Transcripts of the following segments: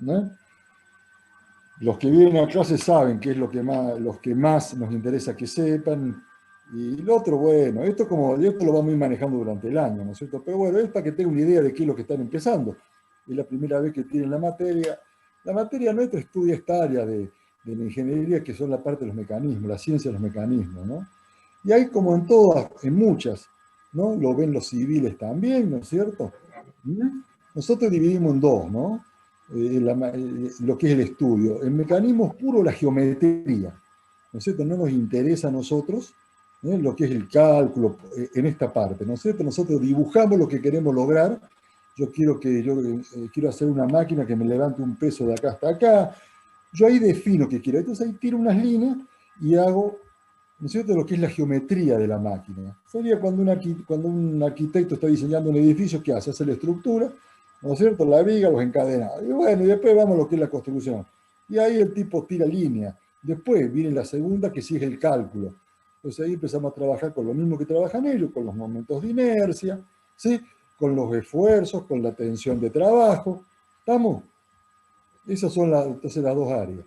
¿no? Los que vienen a clase saben qué es lo que más, los que más nos interesa que sepan, y lo otro, bueno, esto lo vamos a ir manejando durante el año, ¿no es cierto? Pero bueno, es para que tengan una idea de qué es lo que están empezando. Es la primera vez que tienen la materia. La materia nuestra estudia esta área de la ingeniería, que son la parte de los mecanismos, la ciencia de los mecanismos, ¿no? Y hay como en todas, en muchas, ¿no? Lo ven los civiles también, ¿no es cierto? ¿Mm? Nosotros dividimos en dos, ¿no? Lo que es el estudio. El mecanismo es puro la geometría, ¿no es cierto? No nos interesa a nosotros lo que es el cálculo en esta parte, ¿no es cierto? Nosotros dibujamos lo que queremos lograr. Quiero hacer una máquina que me levante un peso de acá hasta acá. Yo ahí defino qué quiero. Entonces ahí tiro unas líneas y hago, ¿no es cierto?, lo que es la geometría de la máquina. Sería cuando un arquitecto está diseñando un edificio, ¿qué hace? Hace la estructura, ¿no es cierto?, la viga, los encadenados. Y bueno, y después vamos a lo que es la construcción. Y ahí el tipo tira línea. Después viene la segunda, que sí es el cálculo. Entonces ahí empezamos a trabajar con lo mismo que trabajan ellos, con los momentos de inercia, ¿sí?, con los esfuerzos, con la tensión de trabajo. ¿Estamos? Esas son entonces las dos áreas.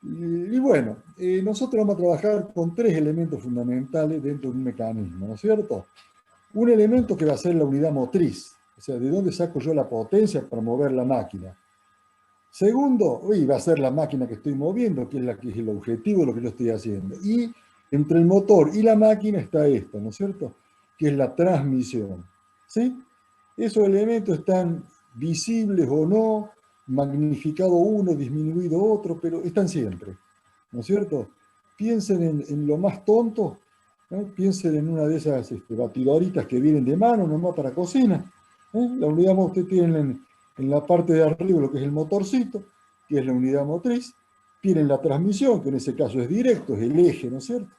Y bueno, nosotros vamos a trabajar con tres elementos fundamentales dentro de un mecanismo, ¿no es cierto? Un elemento que va a ser la unidad motriz, o sea, de dónde saco yo la potencia para mover la máquina. Segundo, va a ser la máquina que estoy moviendo, que es el objetivo de lo que yo estoy haciendo. Y entre el motor y la máquina está esto, ¿no es cierto?, que es la transmisión. ¿Sí? Esos elementos están visibles o no, magnificado uno, disminuido otro, pero están siempre, ¿no es cierto? Piensen en lo más tonto, ¿no? Piensen en una de esas batidoritas que vienen de mano, nomás para cocina. La unidad motriz tienen en la parte de arriba lo que es el motorcito, que es la unidad motriz. Tienen la transmisión, que en ese caso es directo, es el eje, ¿no es cierto?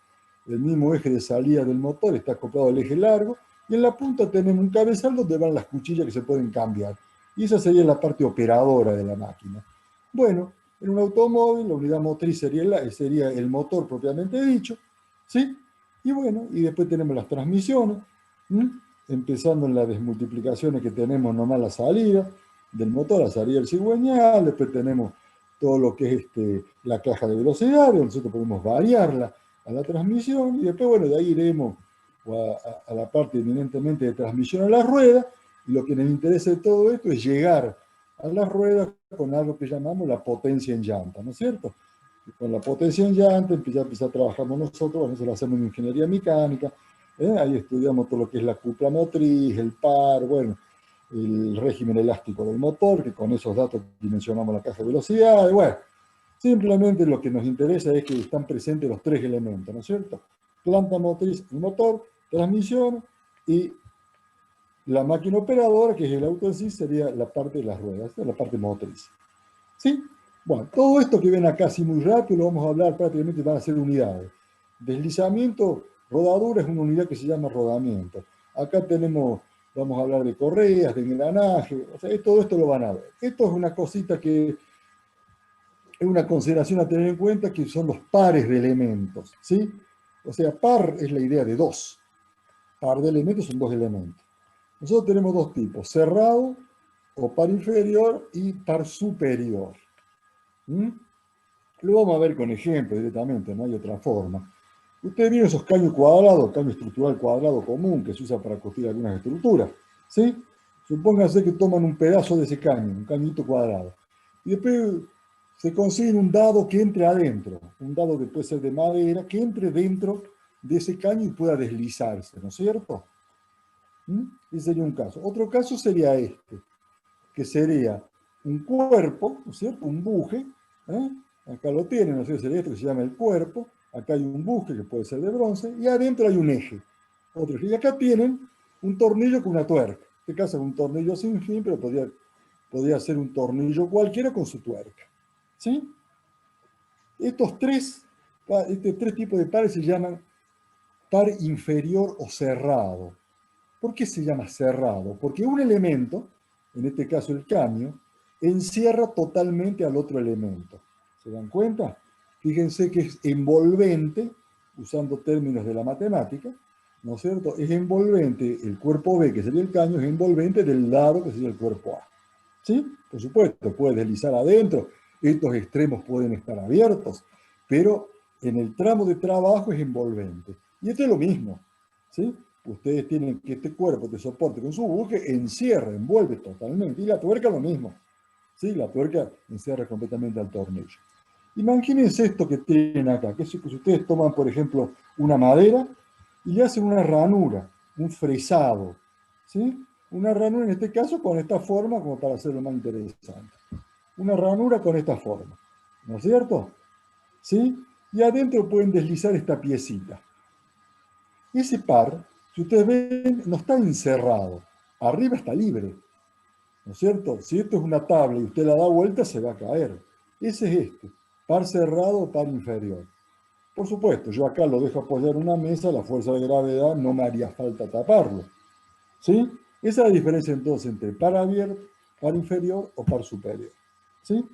El mismo eje de salida del motor está acoplado al eje largo, y en la punta tenemos un cabezal donde van las cuchillas que se pueden cambiar. Y esa sería la parte operadora de la máquina. Bueno, en un automóvil la unidad motriz sería el motor propiamente dicho, ¿sí? Y bueno, y después tenemos las transmisiones, empezando en las desmultiplicaciones que tenemos nomás la salida del motor, la salida del cigüeñal, después tenemos todo lo que es la caja de velocidad, donde nosotros podemos variarla a la transmisión, y después, bueno, de ahí iremos a la parte eminentemente de transmisión a la rueda, y lo que nos interesa de todo esto es llegar a la rueda con algo que llamamos la potencia en llanta, ¿no es cierto? Y con la potencia en llanta empezar a trabajar nosotros, bueno, eso lo hacemos en ingeniería mecánica, ahí estudiamos todo lo que es la cupla motriz, el par, bueno, el régimen elástico del motor, que con esos datos dimensionamos la caja de velocidad, y bueno, simplemente lo que nos interesa es que están presentes los tres elementos, ¿no es cierto? Planta motriz, el motor, transmisión y la máquina operadora, que es el auto en sí, sería la parte de las ruedas, la parte motriz. ¿Sí? Bueno, todo esto que ven acá así muy rápido lo vamos a hablar prácticamente, van a ser unidades. Deslizamiento, rodadura es una unidad que se llama rodamiento. Acá vamos a hablar de correas, de engranaje, o sea, todo esto lo van a ver. Esto es una cosita que es una consideración a tener en cuenta, que son los pares de elementos, ¿sí? O sea, par es la idea de dos. Par de elementos son dos elementos. Nosotros tenemos dos tipos, cerrado o par inferior y par superior. Lo vamos a ver con ejemplos directamente, no hay otra forma. Ustedes vieron esos caños cuadrados, caño estructural cuadrado común que se usa para construir algunas estructuras, ¿sí? Supónganse que toman un pedazo de ese caño, un cañito cuadrado, y después se consiguen un dado que entre adentro, un dado que puede ser de madera, que entre dentro de ese caño y pueda deslizarse, ¿no es cierto? Ese sería un caso. Otro caso sería este, que sería un cuerpo, ¿no es cierto? Un buje, acá lo tienen, ¿no es cierto? Sería esto que se llama el cuerpo, acá hay un buje que puede ser de bronce, y adentro hay un eje, otro eje. Y acá tienen un tornillo con una tuerca. En este caso es un tornillo sin fin, pero podría ser un tornillo cualquiera con su tuerca. ¿Sí? Estos tres tipos de pares se llaman par inferior o cerrado. ¿Por qué se llama cerrado? Porque un elemento, en este caso el caño, encierra totalmente al otro elemento. ¿Se dan cuenta? Fíjense que es envolvente, usando términos de la matemática, ¿no es cierto? Es envolvente, el cuerpo B, que sería el caño, es envolvente del lado que sería el cuerpo A. ¿Sí? Por supuesto, puede deslizar adentro, estos extremos pueden estar abiertos, pero en el tramo de trabajo es envolvente. Y esto es lo mismo, ¿sí? Ustedes tienen que este cuerpo de soporte con su buje encierra, envuelve totalmente. Y la tuerca lo mismo, ¿sí? La tuerca encierra completamente al tornillo. Imagínense esto que tienen acá, que es que si ustedes toman, por ejemplo, una madera y le hacen una ranura, un fresado, ¿sí? Una ranura en este caso con esta forma, como para hacerlo más interesante. Una ranura con esta forma, ¿no es cierto? ¿Sí? Y adentro pueden deslizar esta piecita. Ese par, si ustedes ven, no está encerrado, arriba está libre, ¿no es cierto? Si esto es una tabla y usted la da vuelta, se va a caer. Ese es este, par cerrado o par inferior. Por supuesto, yo acá lo dejo apoyar en una mesa, la fuerza de gravedad no me haría falta taparlo. ¿Sí? Esa es la diferencia entonces entre par abierto, par inferior o par superior. ¿Sí?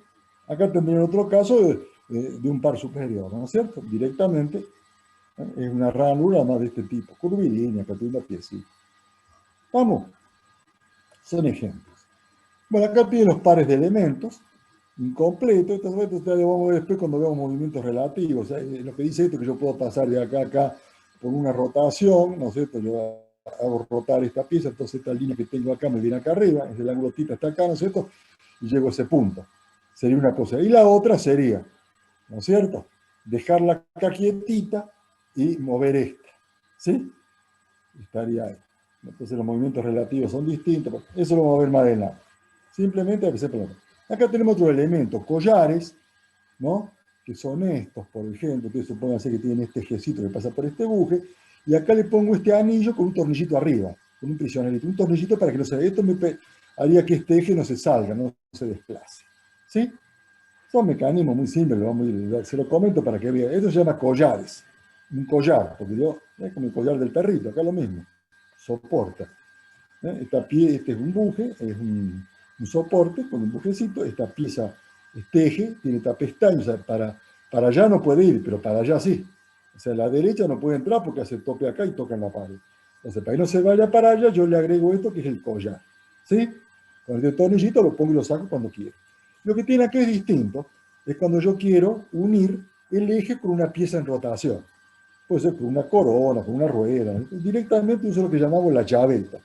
Acá tendría otro caso de un par superior, ¿no es cierto? Directamente es una ranura más de este tipo, curvilínea, que tiene una piecita. Vamos, son ejemplos. Bueno, acá tiene los pares de elementos incompletos. Estos lo vamos a ver después cuando veamos movimientos relativos. Lo que dice esto que yo puedo pasar de acá a acá por una rotación, ¿no es cierto? Yo hago rotar esta pieza, entonces esta línea que tengo acá me viene acá arriba, es el ángulo θ está acá, ¿no es cierto? Y llego a ese punto. Sería una cosa. Y la otra sería, ¿no es cierto? Dejarla acá quietita y mover esta. ¿Sí? Estaría ahí. Entonces los movimientos relativos son distintos. Eso lo vamos a ver más adelante. Simplemente hay que separar. Acá tenemos otro elemento, collares, ¿no? Que son estos, por ejemplo. Ustedes suponen que tienen este ejecito que pasa por este buje. Y acá le pongo este anillo con un tornillito arriba, con un prisionerito. Un tornillito para que no se... Esto me haría que este eje no se salga, no se desplace. ¿Sí? Son mecanismos muy simples, se lo comento para que vean. Esto se llama collares. Un collar, porque yo, es como el collar del perrito, acá lo mismo. Soporta. Este es un buje, es un soporte con un bujecito. Esta pieza, este eje, tiene esta pestaña. O sea, para allá no puede ir, pero para allá sí. O sea, la derecha no puede entrar porque hace tope acá y toca en la pared. Entonces, para que no se vaya para allá, yo le agrego esto que es el collar. ¿Sí? Con este tornillito lo pongo y lo saco cuando quiero. Lo que tiene aquí es distinto, es cuando yo quiero unir el eje con una pieza en rotación. Puede ser con una corona, con una rueda. Directamente uso lo que llamamos la chaveta.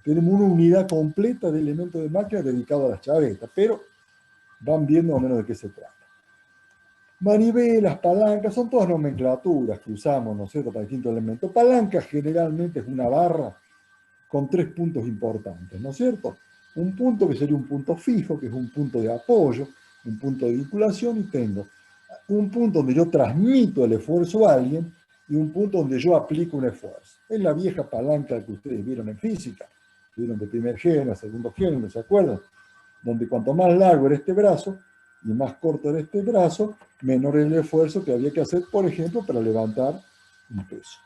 Tenemos una unidad completa de elementos de máquina dedicado a las chavetas, pero van viendo más o menos de qué se trata. Manivelas, palancas, son todas nomenclaturas que usamos, ¿no es cierto?, para distintos elementos. Palanca generalmente es una barra con 3 puntos importantes, ¿no es cierto? Un punto que sería un punto fijo, que es un punto de apoyo, un punto de vinculación, y tengo un punto donde yo transmito el esfuerzo a alguien y un punto donde yo aplico un esfuerzo. Es la vieja palanca que ustedes vieron en física, vieron de primer género, segundo género, ¿se acuerdan? Donde cuanto más largo era este brazo y más corto era este brazo, menor era el esfuerzo que había que hacer, por ejemplo, para levantar un peso.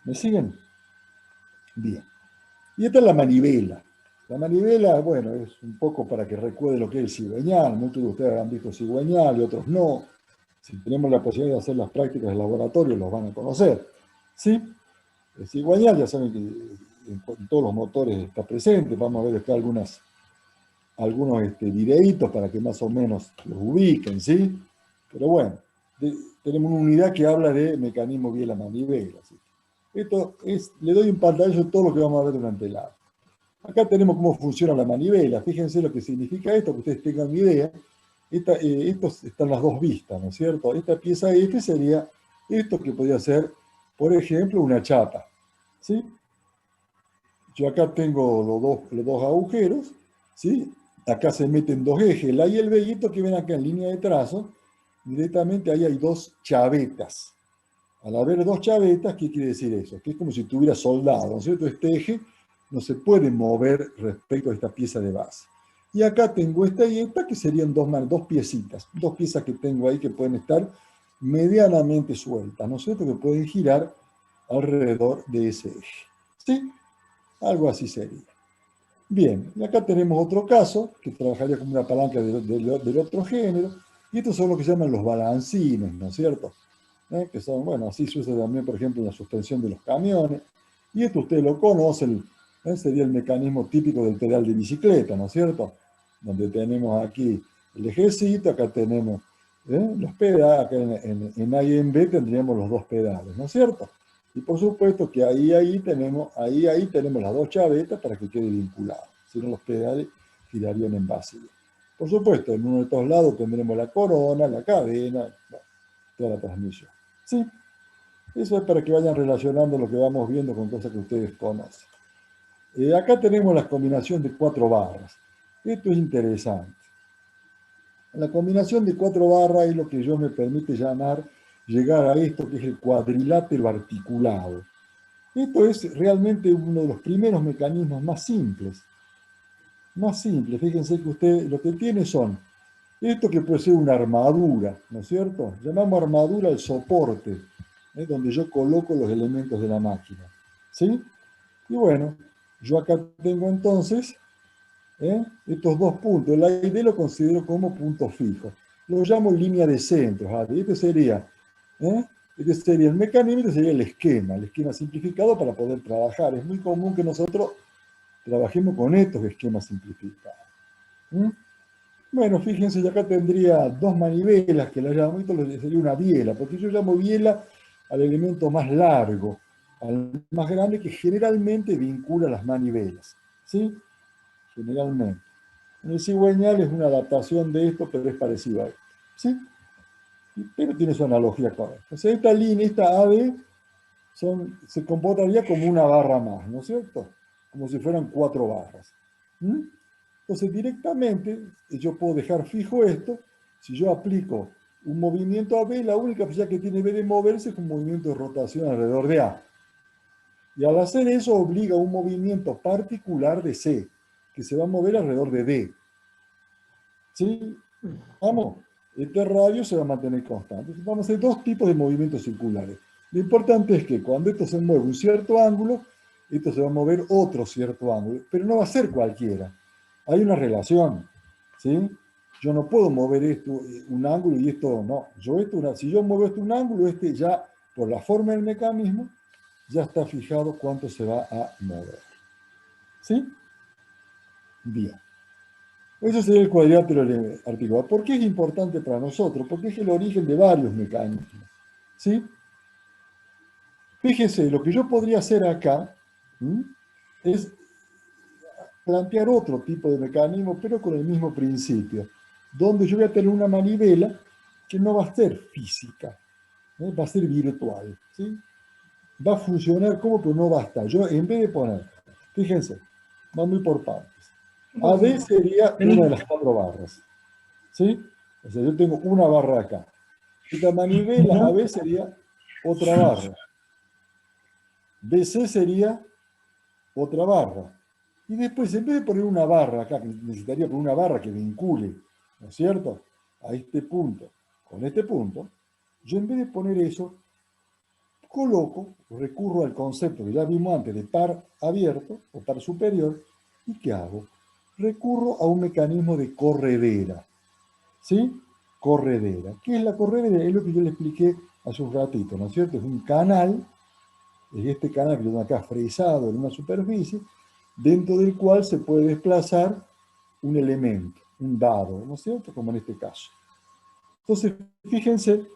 ¿Me siguen? Bien. Y esta es la manivela. La manivela, bueno, es un poco para que recuerde lo que es el cigüeñal. Muchos de ustedes han visto cigüeñal y otros no. Si tenemos la posibilidad de hacer las prácticas de laboratorio, los van a conocer. ¿Sí? El cigüeñal, ya saben que en todos los motores está presente. Vamos a ver después algunos videitos para que más o menos los ubiquen, ¿sí? Pero bueno, tenemos una unidad que habla de mecanismo vía la manivela, ¿sí? Esto le doy un pantallazo de todo lo que vamos a ver durante el aula. Acá tenemos cómo funciona la manivela. Fíjense lo que significa esto, que ustedes tengan una idea. Estos están las dos vistas, ¿no es cierto? Esta pieza sería esto que podría ser, por ejemplo, una chapa, ¿sí? Yo acá tengo los dos agujeros, ¿sí? Acá se meten dos ejes, el A y el B, y esto que ven acá en línea de trazo, directamente ahí hay dos chavetas. Al haber dos chavetas, ¿qué quiere decir eso? Que es como si tuviera soldado, ¿no es cierto? Este eje no se puede mover respecto a esta pieza de base. Y acá tengo esta y esta, que serían dos piecitas, dos piezas que tengo ahí que pueden estar medianamente sueltas, ¿no es cierto? Que pueden girar alrededor de ese eje. ¿Sí? Algo así sería. Bien, y acá tenemos otro caso, que trabajaría como una palanca del otro género, y estos son lo que se llaman los balancines, ¿no es cierto? Que son, bueno, así se usa también, por ejemplo, en la suspensión de los camiones, y esto ustedes lo conocen, sería el mecanismo típico del pedal de bicicleta, ¿no es cierto? donde tenemos aquí el ejecito, acá tenemos los pedales, acá en A y en B tendríamos los dos pedales, ¿no es cierto? Y por supuesto que ahí tenemos las dos chavetas para que quede vinculado, si no los pedales girarían en vacío. Por supuesto, en uno de estos lados tendremos la corona, la cadena, bueno, toda la transmisión. ¿Sí? Eso es para que vayan relacionando lo que vamos viendo con cosas que ustedes conocen. Acá tenemos la combinación de 4 barras. Esto es interesante. La combinación de 4 barras es lo que yo me permite llegar a esto que es el cuadrilátero articulado. Esto es realmente uno de los primeros mecanismos más simples. Más simples. Fíjense que usted lo que tiene son esto que puede ser una armadura, ¿no es cierto? Llamamos armadura el soporte, donde yo coloco los elementos de la máquina. ¿Sí? Y bueno, yo acá tengo entonces estos 2 puntos. La ID lo considero como punto fijo. Lo llamo línea de centro. Este sería el mecanismo, este sería el esquema simplificado para poder trabajar. Es muy común que nosotros trabajemos con estos esquemas simplificados. Bueno, fíjense, yo acá tendría 2 manivelas que la llamo, esto sería una biela, porque yo llamo biela al elemento más largo, al más grande que generalmente vincula las manivelas. ¿Sí? Generalmente. En el cigüeñal es una adaptación de esto, pero es parecido a esto. ¿Sí? Pero tiene su analogía con esto. O sea, esta línea, esta AB, se comportaría como una barra más, ¿no es cierto? Como si fueran 4 barras. Entonces, directamente, yo puedo dejar fijo esto. Si yo aplico un movimiento a B, la única posibilidad que tiene B de moverse es un movimiento de rotación alrededor de A. Y al hacer eso, obliga a un movimiento particular de C, que se va a mover alrededor de D. ¿Sí? Vamos, este radio se va a mantener constante. Entonces, vamos a hacer 2 tipos de movimientos circulares. Lo importante es que cuando esto se mueve un cierto ángulo, esto se va a mover otro cierto ángulo, pero no va a ser cualquiera. Hay una relación, ¿sí? Yo no puedo mover esto un ángulo y esto no. Si yo muevo esto un ángulo, este ya, por la forma del mecanismo, ya está fijado cuánto se va a mover. ¿Sí? Bien. Eso sería el cuadrilátero articulado. ¿Por qué es importante para nosotros? Porque es el origen de varios mecanismos. ¿Sí? Fíjese, lo que yo podría hacer acá es plantear otro tipo de mecanismo, pero con el mismo principio, donde yo voy a tener una manivela que no va a ser física, va a ser virtual. ¿Sí? Va a funcionar como, pero no va a estar. Yo, en vez de poner, fíjense, vamos a ir por partes. AB sería una de las 4 barras. ¿Sí? O sea, yo tengo una barra acá. Esta manivela AB sería otra barra. BC sería otra barra. Y después, en vez de poner una barra acá, que necesitaría poner una barra que vincule, ¿no es cierto?, a este punto con este punto, yo en vez de poner eso, recurro al concepto que ya vimos antes de par abierto o par superior. ¿Y qué hago? Recurro a un mecanismo de corredera. ¿Sí? Corredera. ¿Qué es la corredera? Es lo que yo le expliqué hace un ratito, ¿no es cierto? Es un canal, es este canal que yo tengo acá fresado en una superficie, dentro del cual se puede desplazar un elemento, un dado, ¿no es cierto? Como en este caso. Entonces, fíjense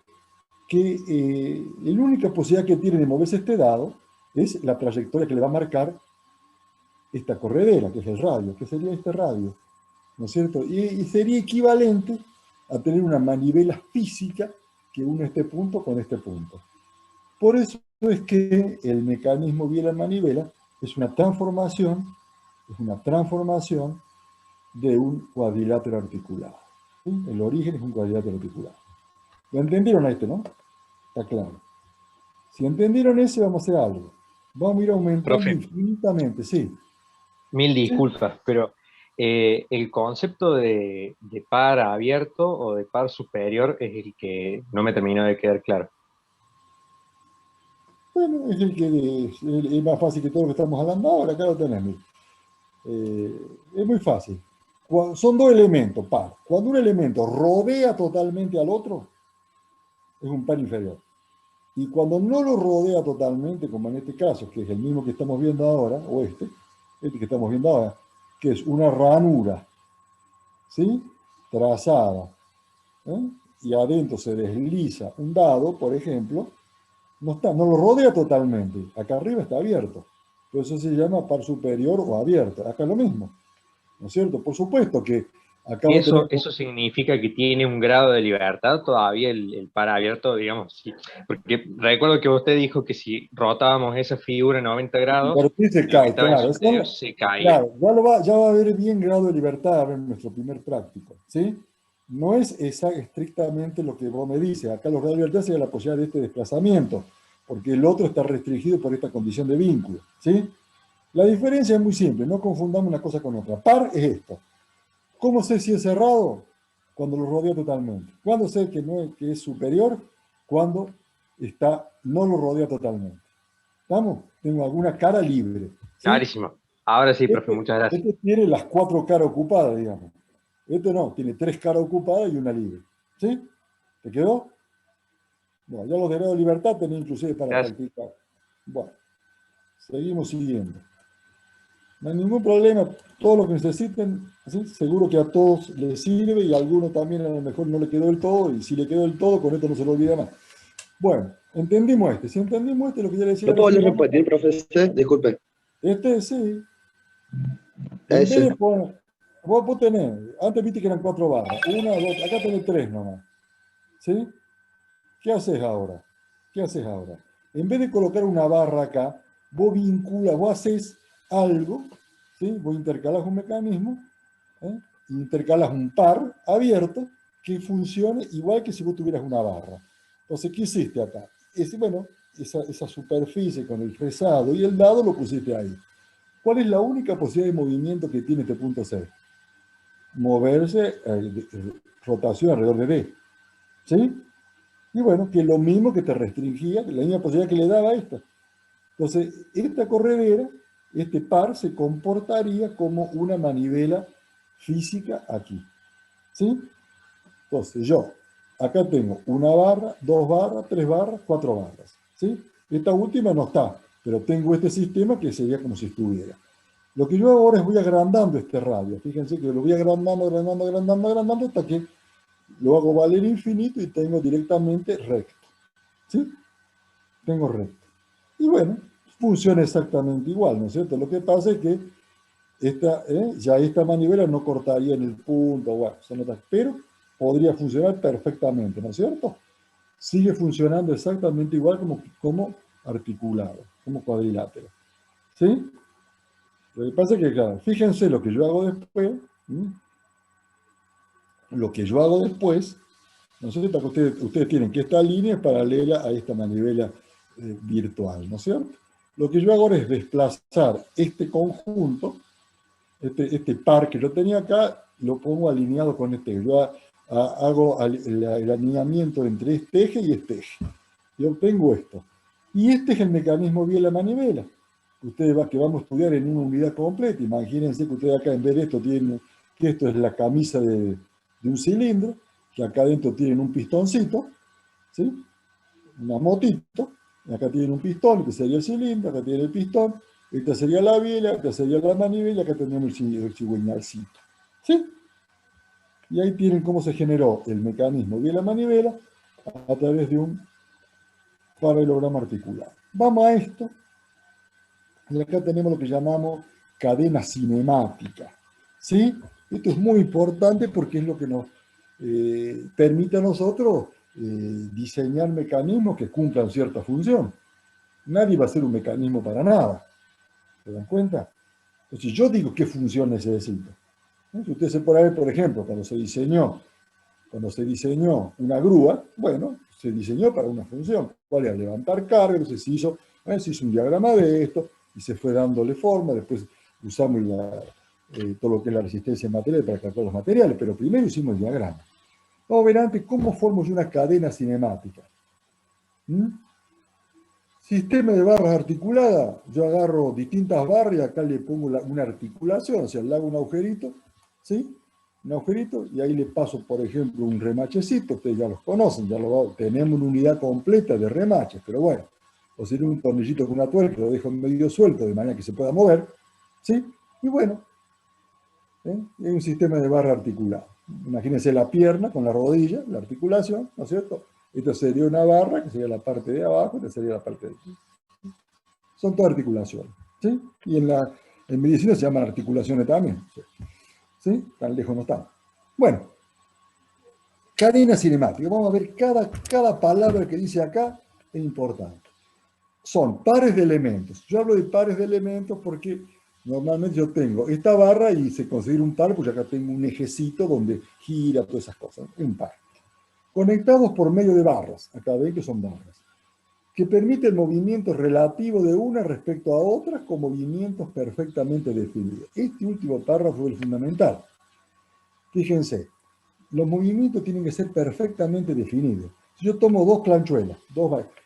que la única posibilidad que tiene de moverse este dado es la trayectoria que le va a marcar esta corredera, que es el radio, que sería este radio, ¿no es cierto? Y sería equivalente a tener una manivela física que une este punto con este punto. Por eso es que el mecanismo biela-manivela es una transformación de un cuadrilátero articulado. ¿Sí? El origen es un cuadrilátero articulado. ¿Lo entendieron a este, no? Está claro. Si entendieron ese, vamos a hacer algo. Vamos a ir aumentando Profe, infinitamente, sí. mil ¿Sí? disculpas, pero el concepto de par abierto o de par superior es el que no me terminó de quedar claro. Bueno, es el que es más fácil que todo lo que estamos hablando ahora, acá lo tenemos. Es muy fácil. Son 2 elementos, par. Cuando un elemento rodea totalmente al otro, es un par inferior. Y cuando no lo rodea totalmente, como en este caso, que es el mismo que estamos viendo ahora, o este que estamos viendo ahora, que es una ranura ¿sí? Trazada, ¿eh? Y adentro se desliza un dado, por ejemplo, no lo rodea totalmente, acá arriba está abierto. Por eso se llama par superior o abierto. Acá es lo mismo, ¿no es cierto? Por supuesto que acá vos tenés... Eso significa que tiene un grado de libertad todavía el par abierto, digamos, sí. Porque recuerdo que usted dijo que si rotábamos esa figura 90 grados, Invertir se lo que cae, estaba en claro. su interior se caía. Claro, ya va a haber bien grado de libertad a ver, en nuestro primer práctico, ¿sí? No es estrictamente lo que vos me dices. Acá los grados de libertad sería la posibilidad de este desplazamiento, porque el otro está restringido por esta condición de vínculo, ¿sí? La diferencia es muy simple, no confundamos una cosa con otra. Par es esto. ¿Cómo sé si es cerrado? Cuando lo rodea totalmente. ¿Cuándo sé que, no es, que es superior? Cuando no lo rodea totalmente. ¿Estamos? Tengo alguna cara libre, ¿sí? Clarísimo. Ahora sí, profe, muchas gracias. Este tiene las 4 caras ocupadas, digamos. Este no, tiene 3 caras ocupadas y una libre. ¿Sí? ¿Te quedó? Bueno, ya los de grado de libertad tenés inclusive para Gracias. practicar. Bueno, seguimos siguiendo. No hay ningún problema, todo lo que necesiten, ¿sí? Seguro que a todos les sirve y a alguno también a lo mejor no le quedó del todo, y si le quedó del todo, con esto no se lo olvida más. Bueno, entendimos este. Si entendimos este, lo que yo le decía ¿Lo puedo recién, volver a repetir, profesor? Disculpe. este sí, en vez Ese. de poner, vos tenés, antes viste que eran 4 barras, una, dos, acá tenés 3 nomás, ¿sí? ¿Qué haces ahora? ¿Qué haces ahora? En vez de colocar una barra acá, vos haces algo, ¿sí? Vos intercalás un mecanismo, ¿eh? Intercalas un par abierto que funcione igual que si vos tuvieras una barra. Entonces, ¿qué hiciste acá? Bueno, esa superficie con el fresado y el dado lo pusiste ahí. ¿Cuál es la única posibilidad de movimiento que tiene este punto C? Moverse, rotación alrededor de D. ¿Sí? Y bueno, que es lo mismo que te restringía, la misma posibilidad que le daba a esta. Entonces, esta corredera, este par, se comportaría como una manivela física aquí. ¿Sí? Entonces, yo acá tengo una barra, 2 barras, 3 barras, 4 barras. ¿Sí? Esta última no está, pero tengo este sistema que sería como si estuviera. Lo que yo hago ahora es voy agrandando este radio. Fíjense que lo voy agrandando hasta que lo hago valer infinito y tengo directamente recto. ¿Sí? Tengo recto. Y bueno, funciona exactamente igual, ¿no es cierto? Lo que pasa es que ya esta manivela no cortaría en el punto, bueno, son otras, pero podría funcionar perfectamente, ¿no es cierto? Sigue funcionando exactamente igual como articulado, como cuadrilátero. ¿Sí? Lo que pasa es que, claro, fíjense lo que yo hago después, ¿sí? Lo que yo hago después, ¿no es cierto? Que ustedes tienen que esta línea es paralela a esta manivela virtual, ¿no es cierto? Lo que yo hago ahora es desplazar este conjunto, este par que yo tenía acá, lo pongo alineado con este. Yo hago el alineamiento entre este eje y este eje. Y obtengo esto. Y este es el mecanismo biela-manivela. Que vamos a estudiar en una unidad completa. Imagínense que ustedes acá en vez de esto tienen, que esto es la camisa de un cilindro, que acá adentro tienen un pistoncito, ¿sí? Una motito, acá tienen un pistón, que sería el cilindro, acá tiene el pistón, esta sería la biela, esta sería la manivela, y acá tenemos el cigüeñalcito. ¿Sí? Y ahí tienen cómo se generó el mecanismo biela-manivela a través de un paralelogramo articulado. Vamos a esto, y acá tenemos lo que llamamos cadena cinemática. ¿Sí? Esto es muy importante porque es lo que nos permite a nosotros diseñar mecanismos que cumplan cierta función. Nadie va a hacer un mecanismo para nada. ¿Se dan cuenta? Entonces yo digo qué función necesito. Si usted se pone a ver, por ejemplo, cuando se diseñó una grúa, bueno, se diseñó para una función. ¿Cuál era? Levantar carga, entonces se hizo un diagrama de esto y se fue dándole forma. Después usamos todo lo que es la resistencia material para calcular los materiales, pero primero hicimos el diagrama. Vamos a ver antes cómo formo yo una cadena cinemática. Sistema de barras articuladas, yo agarro distintas barras y acá le pongo una articulación, o sea, le hago un agujerito, ¿sí? Un agujerito y ahí le paso, por ejemplo, un remachecito, ustedes ya los conocen, tenemos una unidad completa de remaches, pero bueno, o si un tornillito con una tuerca, lo dejo medio suelto de manera que se pueda mover, ¿sí? Y bueno, ¿Sí? Y hay un sistema de barra articulado. Imagínense la pierna con la rodilla, la articulación, ¿no es cierto? Esto sería una barra, que sería la parte de abajo, esta sería la parte de aquí. Son todas articulaciones. ¿Sí? Y en medicina se llaman articulaciones también. ¿Sí? Tan lejos no estamos. Bueno, cadena cinemática. Vamos a ver cada palabra que dice acá es importante. Son pares de elementos. Yo hablo de pares de elementos porque normalmente yo tengo esta barra y se considera un par, porque acá tengo un ejecito donde gira todas esas cosas. Es un par. Conectados por medio de barras. Acá ven que son barras. Que permite el movimiento relativo de una respecto a otra con movimientos perfectamente definidos. Este último párrafo es el fundamental. Fíjense, los movimientos tienen que ser perfectamente definidos. Si yo tomo dos clanchuelas,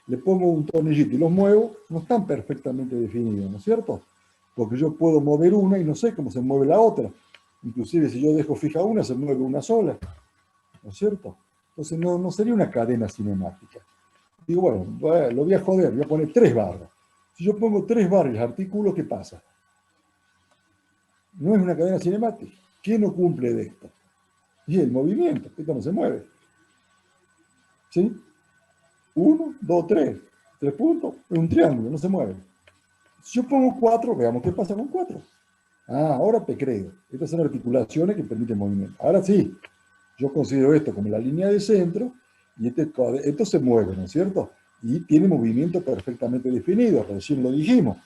le pongo un tornillito y los muevo, no están perfectamente definidos, ¿no es cierto? Porque yo puedo mover una y no sé cómo se mueve la otra. Inclusive si yo dejo fija una, se mueve una sola, ¿no es cierto? Entonces no sería una cadena cinemática. Digo, bueno, lo voy a joder, voy a poner 3 barras. Si yo pongo 3 barras y las articulo, ¿qué pasa? No es una cadena cinemática. ¿Qué no cumple de esto? Y el movimiento, esto no se mueve. ¿Sí? 1, 2, 3. 3 puntos, es un triángulo, no se mueve. Si yo pongo 4, veamos qué pasa con 4. Ah, ahora te creo. Estas son articulaciones que permiten movimiento. Ahora sí, yo considero esto como la línea de centro y esto se mueve, ¿no es cierto? Y tiene movimiento perfectamente definido, recién lo dijimos.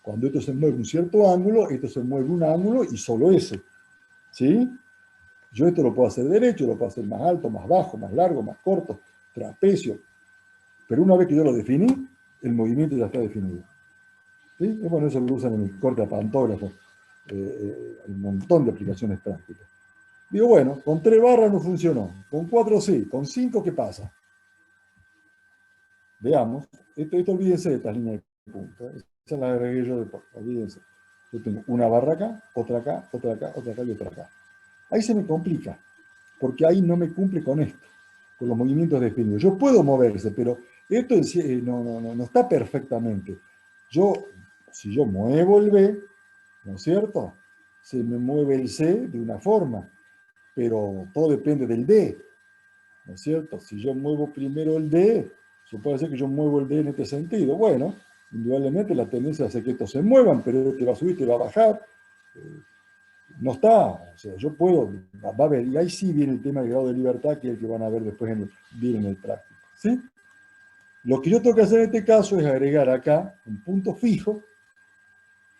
Cuando esto se mueve un cierto ángulo, esto se mueve un ángulo y solo ese. ¿Sí? Yo esto lo puedo hacer derecho, lo puedo hacer más alto, más bajo, más largo, más corto, trapecio. Pero una vez que yo lo definí, el movimiento ya está definido. ¿Sí? Y bueno, eso lo usan en el corte a pantógrafo. Hay un montón de aplicaciones prácticas. Digo, bueno, con 3 barras no funcionó. Con 4 sí. Con 5, ¿qué pasa? Veamos. Esto olvídense de estas líneas de punta. Esa la agregué yo después. Olvídense. Yo tengo una barra acá, otra acá, otra acá, otra acá y otra acá. Ahí se me complica. Porque ahí no me cumple con esto. Con los movimientos definidos. Yo puedo moverse, pero esto en sí, no está perfectamente. Si yo muevo el B, ¿no es cierto? Se me mueve el C de una forma, pero todo depende del D, ¿no es cierto? Si yo muevo primero el D, se puede hacer que yo muevo el D en este sentido. Bueno, indudablemente la tendencia hace que estos se muevan, pero te va a subir, te va a bajar. No está, o sea, yo puedo, va a haber, y ahí sí viene el tema del grado de libertad, que es el que van a ver después bien en el práctico, ¿sí? Lo que yo tengo que hacer en este caso es agregar acá un punto fijo,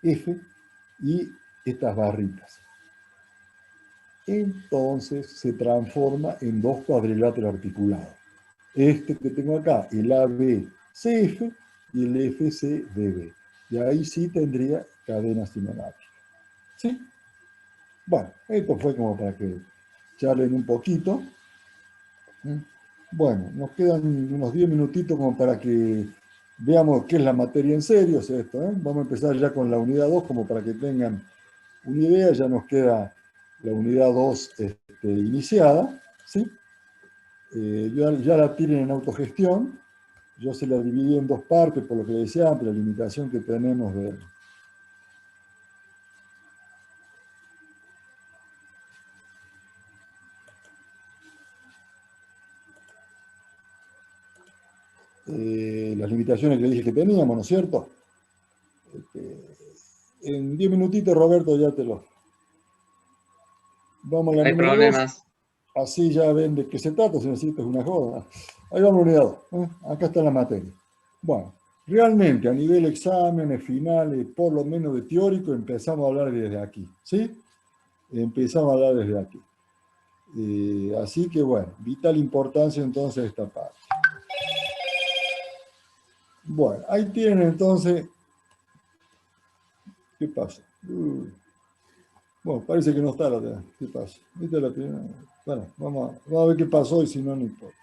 F, y estas barritas. Entonces se transforma en 2 cuadriláteros articulados. Este que tengo acá, el ABCF y el FCDB. Y ahí sí tendría cadena cinemática. ¿Sí? Bueno, esto fue como para que charlen un poquito. Bueno, nos quedan unos 10 minutitos como para que veamos qué es la materia en serio, es esto, ¿eh? Vamos a empezar ya con la unidad 2 como para que tengan una idea. Ya nos queda la unidad 2 iniciada, ¿sí? Ya la tienen en autogestión. Yo se la dividí en 2 partes, por lo que decía antes, la limitación que tenemos de... las limitaciones que le dije que teníamos, ¿no es cierto? En 10 minutitos, Roberto, ya te lo... Vamos a la No hay número 2. problemas. Así ya ven de qué se trata, si necesitas una joda. Ahí vamos a la unidad 2. Acá está la materia. Bueno, realmente a nivel exámenes finales, por lo menos de teórico, empezamos a hablar desde aquí. ¿Sí? Empezamos a hablar desde aquí. Así que bueno, vital importancia entonces esta parte. Bueno, ahí tienen entonces... ¿Qué pasa? Bueno, parece que no está la otra. ¿Qué pasa? Esta es la primera. Bueno, vamos a ver qué pasó y si no, no importa.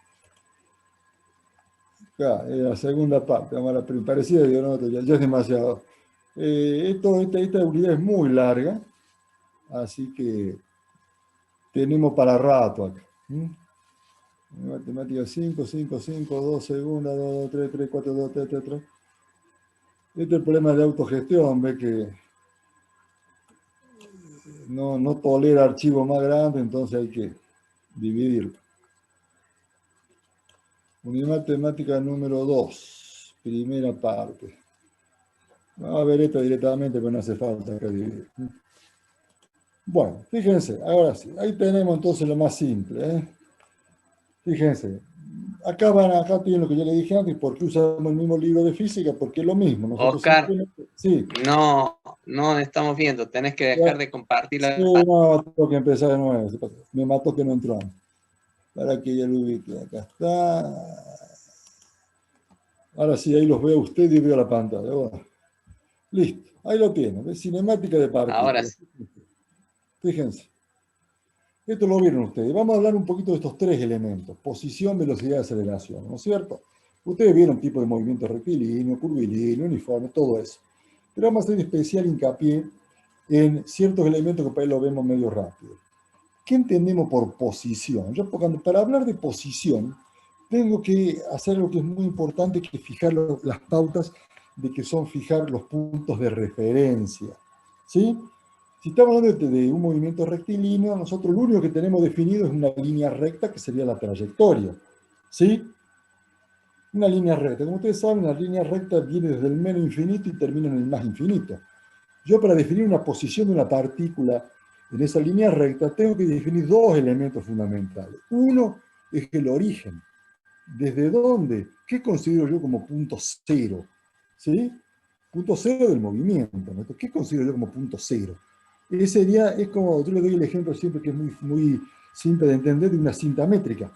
Acá, la segunda parte. Vamos a la primera. Parecía, digo, no, ya es demasiado. Esta unidad es muy larga, así que tenemos para rato acá. Matemática 5, 5, 5, 2 segundos, 2, 2, 3, 3, 4, 2, 3, 3, 3. Este es el problema de autogestión, ve que no tolera archivos más grandes, entonces hay que dividirlo. Unidad matemática número 2, primera parte. Vamos a ver esta directamente, pero no hace falta acá dividir. Bueno, fíjense, ahora sí, ahí tenemos entonces lo más simple, ¿eh? Fíjense, acá tienen lo que yo le dije antes, ¿por qué usamos el mismo libro de física? Porque es lo mismo. Nosotros Oscar, simplemente... Sí, no estamos viendo, tenés que ya, dejar de compartir sí, la no, tengo que empezar de nuevo. Me mató que no entró. Para que ya lo ubique, acá está. Ahora sí, ahí los veo usted y veo la pantalla. Bueno, listo, ahí lo tienen, ¿ves? Cinemática de Ahora partículas. sí. Fíjense. Esto lo vieron ustedes. Vamos a hablar un poquito de estos tres elementos: posición, velocidad y aceleración, ¿no es cierto? Ustedes vieron tipo de movimiento rectilíneo, curvilíneo, uniforme, todo eso. Pero vamos a hacer especial hincapié en ciertos elementos que por ahí lo vemos medio rápido. ¿Qué entendemos por posición? Yo, para hablar de posición, tengo que hacer algo que es muy importante, que es fijar las pautas de que son fijar los puntos de referencia. ¿Sí? Si estamos hablando de un movimiento rectilíneo, nosotros lo único que tenemos definido es una línea recta, que sería la trayectoria. ¿Sí? Una línea recta. Como ustedes saben, la línea recta viene desde el menos infinito y termina en el más infinito. Yo, para definir una posición de una partícula en esa línea recta, tengo que definir dos elementos fundamentales. Uno es el origen. ¿Desde dónde? ¿Qué considero yo como punto cero? ¿Sí? Punto cero del movimiento, ¿no? ¿Qué considero yo como punto cero? Ese sería, es como, yo le doy el ejemplo siempre que es muy simple de entender, de una cinta métrica.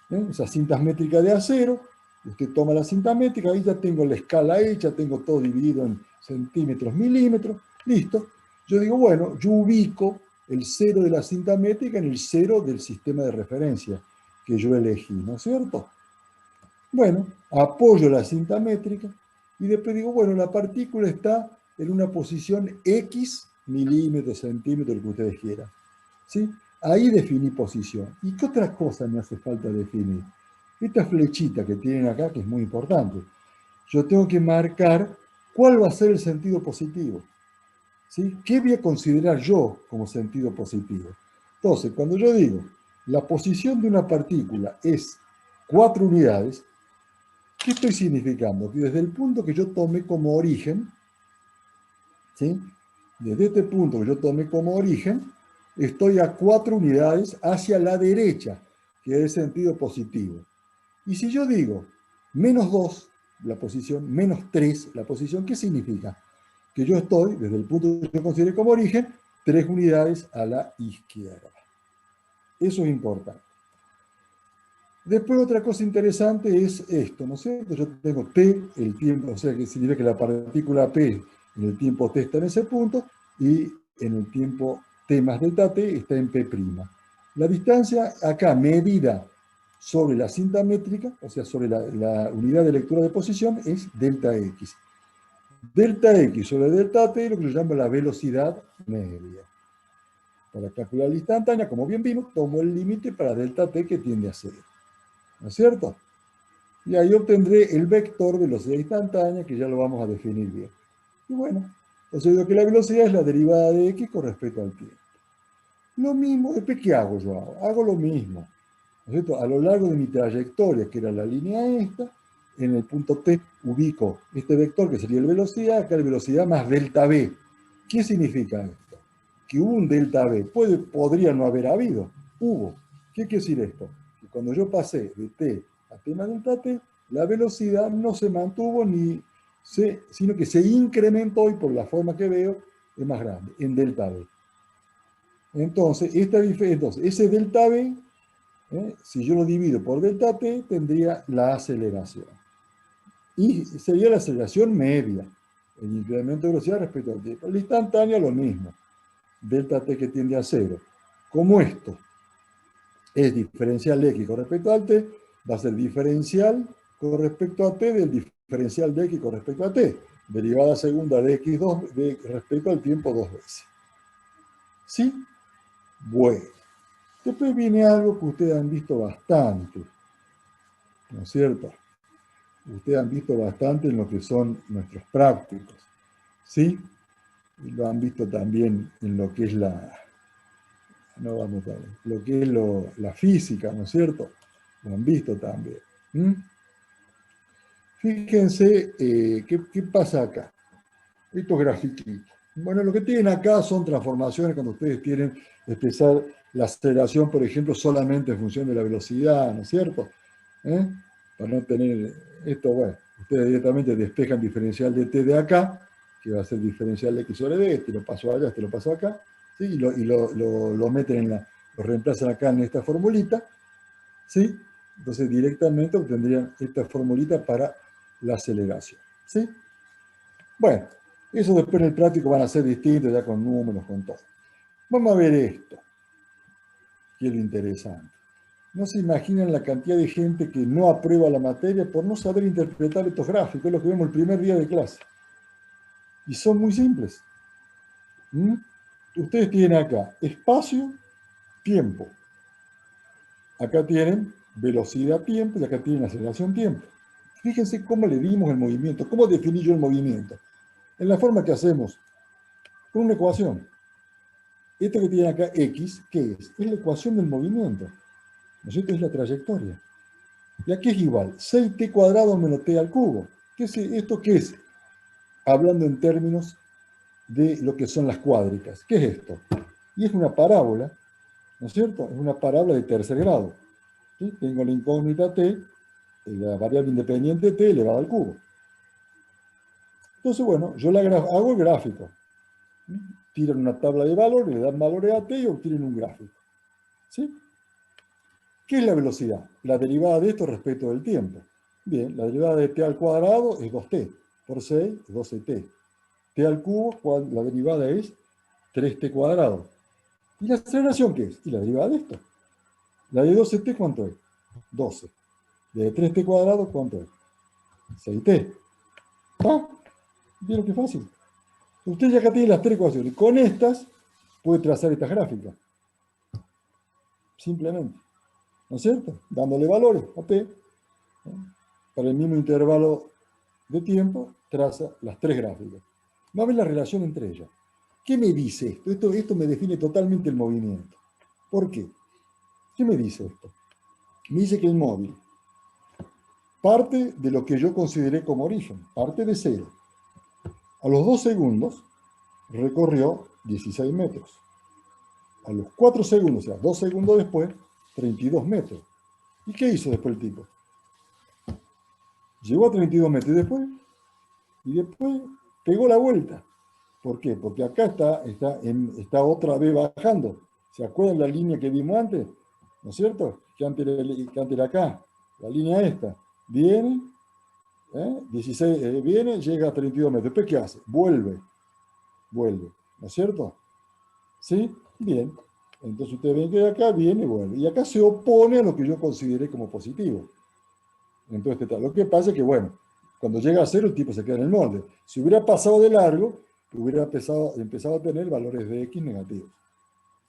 Esas cintas métricas de acero, usted toma la cinta métrica, ahí ya tengo la escala hecha, tengo todo dividido en centímetros, milímetros, listo. Yo digo, bueno, yo ubico el cero de la cinta métrica en el cero del sistema de referencia que yo elegí, ¿no es cierto? Bueno, apoyo la cinta métrica y después digo, bueno, la partícula está en una posición X, milímetros, centímetros, lo que ustedes quieran. ¿Sí? Ahí definí posición. ¿Y qué otras cosas me hace falta definir? Esta flechita que tienen acá, que es muy importante. Yo tengo que marcar cuál va a ser el sentido positivo. ¿Sí? ¿Qué voy a considerar yo como sentido positivo? Entonces, cuando yo digo la posición de una partícula es 4 unidades, ¿qué estoy significando? Que desde el punto que yo tomé como origen, ¿sí? Desde este punto que yo tomé como origen, estoy a 4 unidades hacia la derecha, que es sentido positivo. Y si yo digo menos 2, la posición, menos 3, la posición, ¿qué significa? Que yo estoy, desde el punto que yo consideré como origen, 3 unidades a la izquierda. Eso es importante. Después otra cosa interesante es esto, ¿no es cierto? Yo tengo t, el tiempo, o sea que significa que la partícula p en el tiempo t está en ese punto y en el tiempo t más delta t está en p'. La distancia acá medida sobre la cinta métrica, o sea, sobre la unidad de lectura de posición, es delta x. Delta x sobre delta t es lo que yo llamo la velocidad media. Para calcular la instantánea, como bien vimos, tomo el límite para delta t que tiende a 0. ¿No es cierto? Y ahí obtendré el vector velocidad instantánea, que ya lo vamos a definir bien. Y bueno, entonces digo que la velocidad es la derivada de x con respecto al tiempo. Lo mismo, después, ¿qué hago yo? Hago lo mismo. ¿No es cierto? A lo largo de mi trayectoria, que era la línea esta, en el punto t ubico este vector, que sería la velocidad, acá la velocidad más delta v. ¿Qué significa esto? Que hubo un delta v. Podría no haber habido. Hubo. ¿Qué quiere decir esto? Que cuando yo pasé de t a t más delta t, la velocidad no se mantuvo sino que se incrementó, y por la forma que veo es más grande, en delta v. Entonces, ese delta v, si yo lo divido por delta t, tendría la aceleración. Y sería la aceleración media, el incremento de velocidad respecto al tiempo. La instantánea, lo mismo. Delta t que tiende a 0. Como esto es diferencial de x con respecto al t, va a ser diferencial con respecto a t del diferencial de x con respecto a t. Derivada segunda de x respecto al tiempo 2 veces. ¿Sí? Bueno. Después viene algo que ustedes han visto bastante, ¿no es cierto? Ustedes han visto bastante en lo que son nuestros prácticos, ¿sí? Y lo han visto también en lo que es la no vamos a ver. Lo que es la física, ¿no es cierto? Lo han visto también. ¿Mm? Fíjense qué pasa acá. Estos grafiquitos. Bueno, lo que tienen acá son transformaciones cuando ustedes quieren expresar la aceleración, por ejemplo, solamente en función de la velocidad, ¿no es cierto? Para no tener esto, bueno, ustedes directamente despejan diferencial de t de acá, que va a ser diferencial de x sobre b, este lo paso allá, este lo paso acá, ¿sí? Y lo meten lo reemplazan acá en esta formulita, ¿sí? Entonces directamente obtendrían esta formulita para la aceleración, ¿sí? Bueno, eso después en el práctico van a ser distintos, ya con números, con todo. Vamos a ver esto, que es lo interesante. No se imaginan la cantidad de gente que no aprueba la materia por no saber interpretar estos gráficos, es lo que vemos el primer día de clase. Y son muy simples. Ustedes tienen acá espacio, tiempo. Acá tienen velocidad, tiempo, y acá tienen aceleración, tiempo. Fíjense cómo le dimos el movimiento, cómo definí yo el movimiento. En la forma que hacemos, con una ecuación. Esto que tiene acá, x, ¿qué es? Es la ecuación del movimiento. ¿No es cierto? Es la trayectoria. Y aquí es igual, 6t cuadrado menos t al cubo. ¿Esto qué es? Hablando en términos de lo que son las cuádricas. ¿Qué es esto? Y es una parábola, ¿no es cierto? Es una parábola de tercer grado. ¿Sí? Tengo la incógnita t, la variable independiente t elevado al cubo. Entonces, bueno, yo hago el gráfico. Tiran una tabla de valores, le dan valores a t y obtienen un gráfico. ¿Sí? ¿Qué es la velocidad? La derivada de esto respecto del tiempo. Bien, la derivada de t al cuadrado es 2t. Por 6 es 12t. T al cubo, la derivada es 3t cuadrado. ¿Y la aceleración qué es? Y la derivada de esto. La de 12t, ¿cuánto es? 12. La de 3t cuadrado, ¿cuánto es? 6t. ¿Ah? ¿Vieron qué fácil? Usted ya acá tiene las tres ecuaciones. Con estas puede trazar estas gráficas. Simplemente. ¿No es cierto? Dándole valores a t. Para el mismo intervalo de tiempo, traza las tres gráficas. Va a ver la relación entre ellas. ¿Qué me dice esto? Esto me define totalmente el movimiento. ¿Por qué? ¿Qué me dice esto? Me dice que el móvil parte de lo que yo consideré como origen, parte de cero. A los 2 segundos recorrió 16 metros. A los 4 segundos, o sea, 2 segundos después, 32 metros. ¿Y qué hizo después el tipo? Llegó a 32 metros y después pegó la vuelta. ¿Por qué? Porque acá está otra vez bajando. ¿Se acuerdan la línea que vimos antes? ¿No es cierto? Que antes era acá. La línea esta. Viene, 16, viene, llega a 32 metros. ¿Después qué hace? Vuelve. ¿No es cierto? ¿Sí? Bien. Entonces ustedes ven que de acá viene y vuelve. Y acá se opone a lo que yo consideré como positivo. Entonces, lo que pasa es que, bueno, cuando llega a cero, el tipo se queda en el molde. Si hubiera pasado de largo, hubiera empezado a tener valores de X negativos.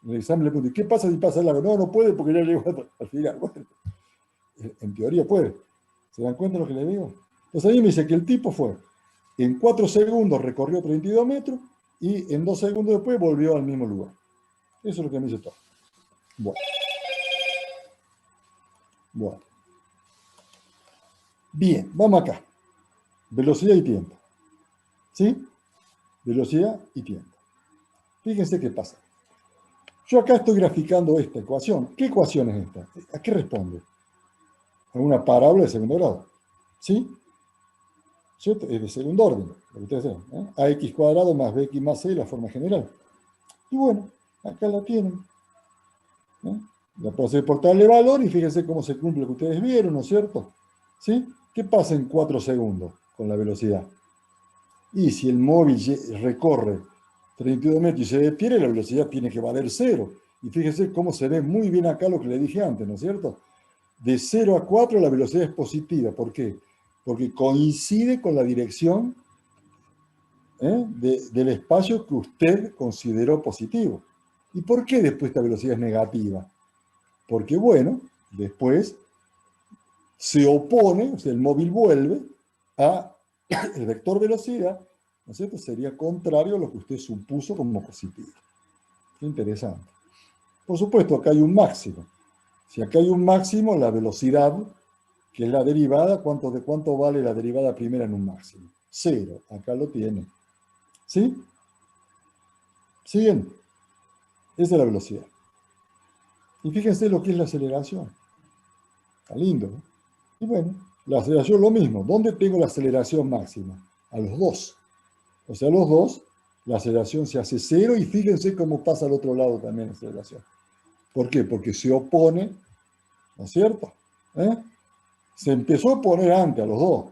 En el examen le pregunté, ¿qué pasa si pasa de largo? No puede porque ya llegó al final. Bueno, en teoría puede. ¿Se dan cuenta de lo que le digo? Entonces ahí me dice que el tipo fue, en 4 segundos recorrió 32 metros y en 2 segundos después volvió al mismo lugar. Eso es lo que me dice todo. Bueno. Bien, vamos acá. Velocidad y tiempo. ¿Sí? Velocidad y tiempo. Fíjense qué pasa. Yo acá estoy graficando esta ecuación. ¿Qué ecuación es esta? ¿A qué responde? A una parábola de segundo grado. ¿Sí? ¿Cierto? Es de segundo orden, lo que ustedes saben. AX cuadrado más BX más C, la forma general. Y bueno, acá la tienen. La puedo hacer por darle valor y fíjense cómo se cumple lo que ustedes vieron, ¿no es cierto? ¿Sí? ¿Qué pasa en 4 segundos con la velocidad? Y si el móvil recorre 32 metros y se detiene, la velocidad tiene que valer 0. Y fíjense cómo se ve muy bien acá lo que le dije antes, ¿no es cierto? De 0 a 4 la velocidad es positiva. ¿Por qué? Porque coincide con la dirección del espacio que usted consideró positivo. ¿Y por qué después esta velocidad es negativa? Porque, bueno, después se opone, o sea, el móvil vuelve a el vector velocidad, ¿no es cierto? Sería contrario a lo que usted supuso como positivo. Qué interesante. Por supuesto, acá hay un máximo. Si acá hay un máximo, la velocidad, que es la derivada, ¿de cuánto vale la derivada primera en un máximo? 0. Acá lo tiene. ¿Sí? ¿Siguen? Esa es la velocidad. Y fíjense lo que es la aceleración. Está lindo, ¿no? Y bueno, la aceleración lo mismo. ¿Dónde tengo la aceleración máxima? A los dos. O sea, a los dos, la aceleración se hace 0 y fíjense cómo pasa al otro lado también la aceleración. ¿Por qué? Porque se opone, ¿no es cierto? Se empezó a oponer antes a los dos.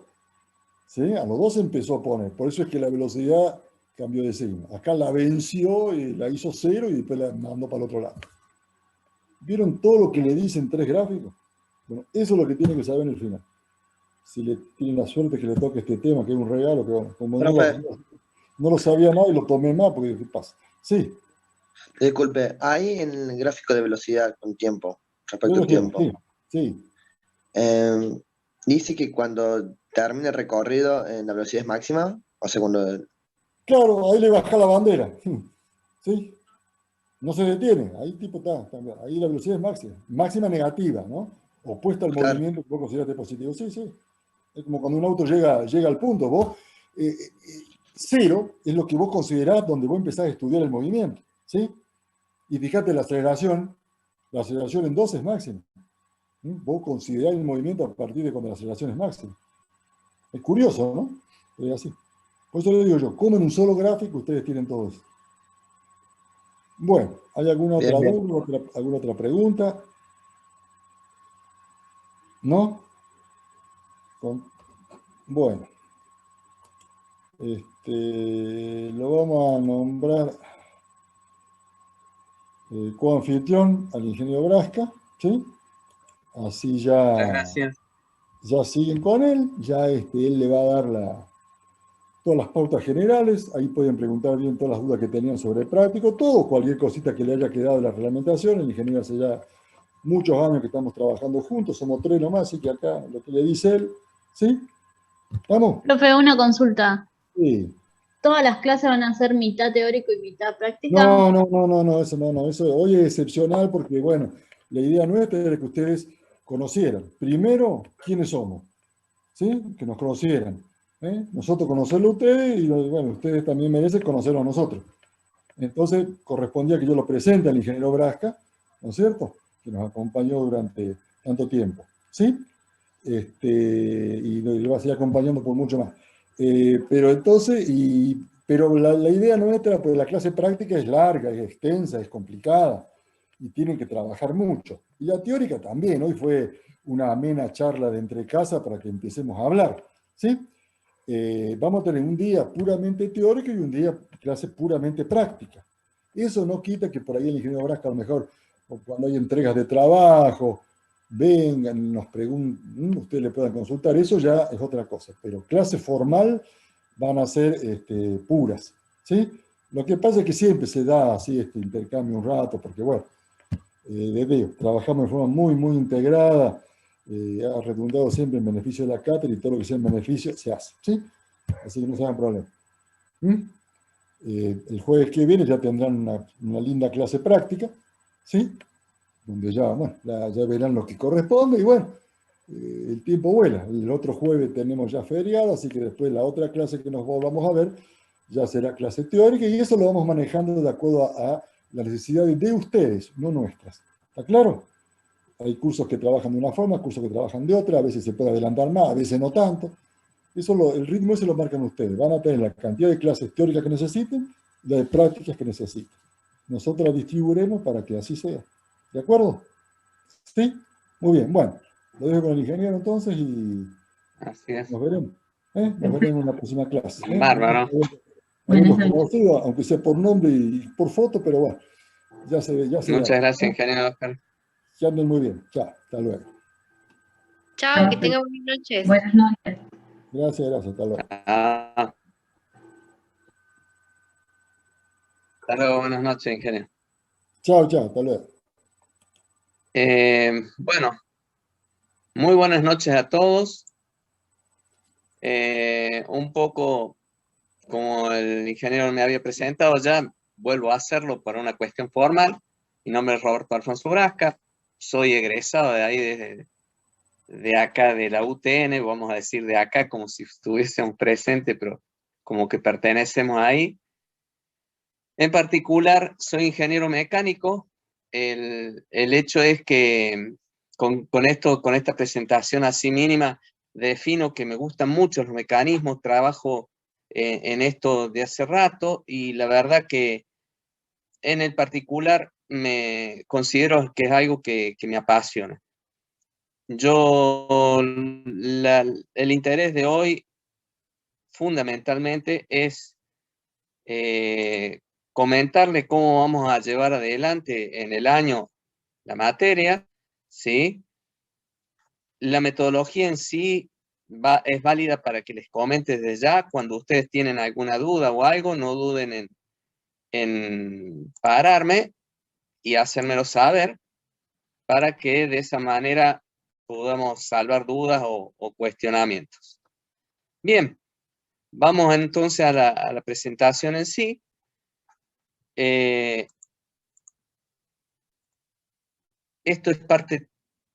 ¿Sí? A los dos se empezó a oponer. Por eso es que la velocidad cambió de signo. Acá la venció y la hizo 0 y después la mandó para el otro lado. ¿Vieron todo lo que le dicen 3 gráficos? Bueno, eso es lo que tiene que saber en el final. Si le tienen la suerte que le toque este tema, que es un regalo, que bueno, como Profe, no lo sabía nada y lo tomé más, porque ¿qué pasa? Sí, disculpe, ahí en el gráfico de velocidad con tiempo, yo respecto lo al quiero, tiempo, sí, sí. eh, dice que cuando termine el recorrido en la velocidad es máxima, o sea, cuando... Claro, ahí le baja la bandera. Sí, no se detiene, ahí tipo está, ahí la velocidad es máxima, máxima negativa, ¿no? Opuesta al Claro, movimiento que vos consideraste positivo. Sí, sí. Es como cuando un auto llega al punto, vos, 0 es lo que vos considerás donde vos empezás a estudiar el movimiento, ¿sí? Y fíjate, la aceleración en 2 es máxima. Vos considerás el movimiento a partir de cuando la aceleración es máxima. Es curioso, ¿no? Es así. Por eso le digo yo, como en un solo gráfico ustedes tienen todo eso. Bueno, ¿hay alguna otra bien, bien. duda, alguna otra pregunta? ¿No? Bueno, lo vamos a nombrar coanfitrión al ingeniero Brasca, ¿sí? Así Muchas ya, gracias. ya siguen con él, ya él le va a dar todas las pautas generales, ahí pueden preguntar bien todas las dudas que tenían sobre el práctico, todo, cualquier cosita que le haya quedado de la reglamentación, el ingeniero hace ya muchos años que estamos trabajando juntos, somos 3 nomás, así que acá lo que le dice él, ¿sí? ¿Estamos? Profe, una consulta. Sí. ¿Todas las clases van a ser mitad teórico y mitad práctica? No, eso hoy es excepcional porque, bueno, la idea nuestra era que ustedes conocieran, primero, quiénes somos, ¿sí? Que nos conocieran, nosotros conocerlo a ustedes y, bueno, ustedes también merecen conocerlo a nosotros. Entonces, correspondía que yo lo presente al ingeniero Brasca, ¿no es cierto? Que nos acompañó durante tanto tiempo, ¿sí? Y lo va a seguir acompañando por mucho más. Pero entonces, pero la idea nuestra, pues la clase práctica es larga, es extensa, es complicada, y tienen que trabajar mucho. Y la teórica también, hoy fue una amena charla de entre casa para que empecemos a hablar, ¿sí? Vamos a tener un día puramente teórico y un día clase puramente práctica. Eso no quita que por ahí el ingeniero Brasca a lo mejor, o cuando hay entregas de trabajo, vengan, nos pregunten, ustedes le puedan consultar, eso ya es otra cosa, pero clase formal van a ser puras, ¿sí? Lo que pasa es que siempre se da así este intercambio un rato, porque bueno, trabajamos de forma muy integrada, ha redundado siempre en beneficio de la cátedra y todo lo que sea en beneficio se hace, ¿sí? Así que no se hagan problema. El jueves que viene ya tendrán una linda clase práctica, ¿sí? Donde ya, bueno, ya verán lo que corresponde y bueno, el tiempo vuela. El otro jueves tenemos ya feriado, así que después la otra clase que nos volvamos a ver ya será clase teórica y eso lo vamos manejando de acuerdo a las necesidades de ustedes, no nuestras. ¿Está claro? Hay cursos que trabajan de una forma, cursos que trabajan de otra, a veces se puede adelantar más, a veces no tanto. El ritmo ese lo marcan ustedes. Van a tener la cantidad de clases teóricas que necesiten y la de prácticas que necesiten. Nosotros la distribuiremos para que así sea. ¿De acuerdo? ¿Sí? Muy bien. Bueno, lo dejo con el ingeniero entonces y Así es. nos veremos. Nos veremos en la próxima clase. Bárbaro. Habíamos conocido, aunque sea por nombre y por foto, pero bueno, ya se ve. Muchas gracias, ingeniero Oscar. Que anden muy bien. Chao. Hasta luego. Chao, que tengan buenas noches. Buenas noches. Gracias. Hasta luego. Hasta luego, buenas noches, ingeniero. Chao. Hasta luego. Bueno, muy buenas noches a todos. Un poco como el ingeniero me había presentado ya, vuelvo a hacerlo para una cuestión formal. Mi nombre es Roberto Alfonso Brasca, soy egresado de ahí, de acá, de la UTN, vamos a decir de acá, como si estuviésemos presentes, pero como que pertenecemos ahí. En particular, soy ingeniero mecánico. El hecho es que con esta presentación así mínima, defino que me gustan mucho los mecanismos, trabajo en esto de hace rato, y la verdad que en el particular me considero que es algo que me apasiona. El interés de hoy fundamentalmente es comentarle cómo vamos a llevar adelante en el año la materia, ¿sí? La metodología en sí es válida para que les comente desde ya. Cuando ustedes tienen alguna duda o algo, no duden en pararme y hacérmelo saber para que de esa manera podamos salvar dudas o cuestionamientos. Bien, vamos entonces a la presentación en sí. Esto es parte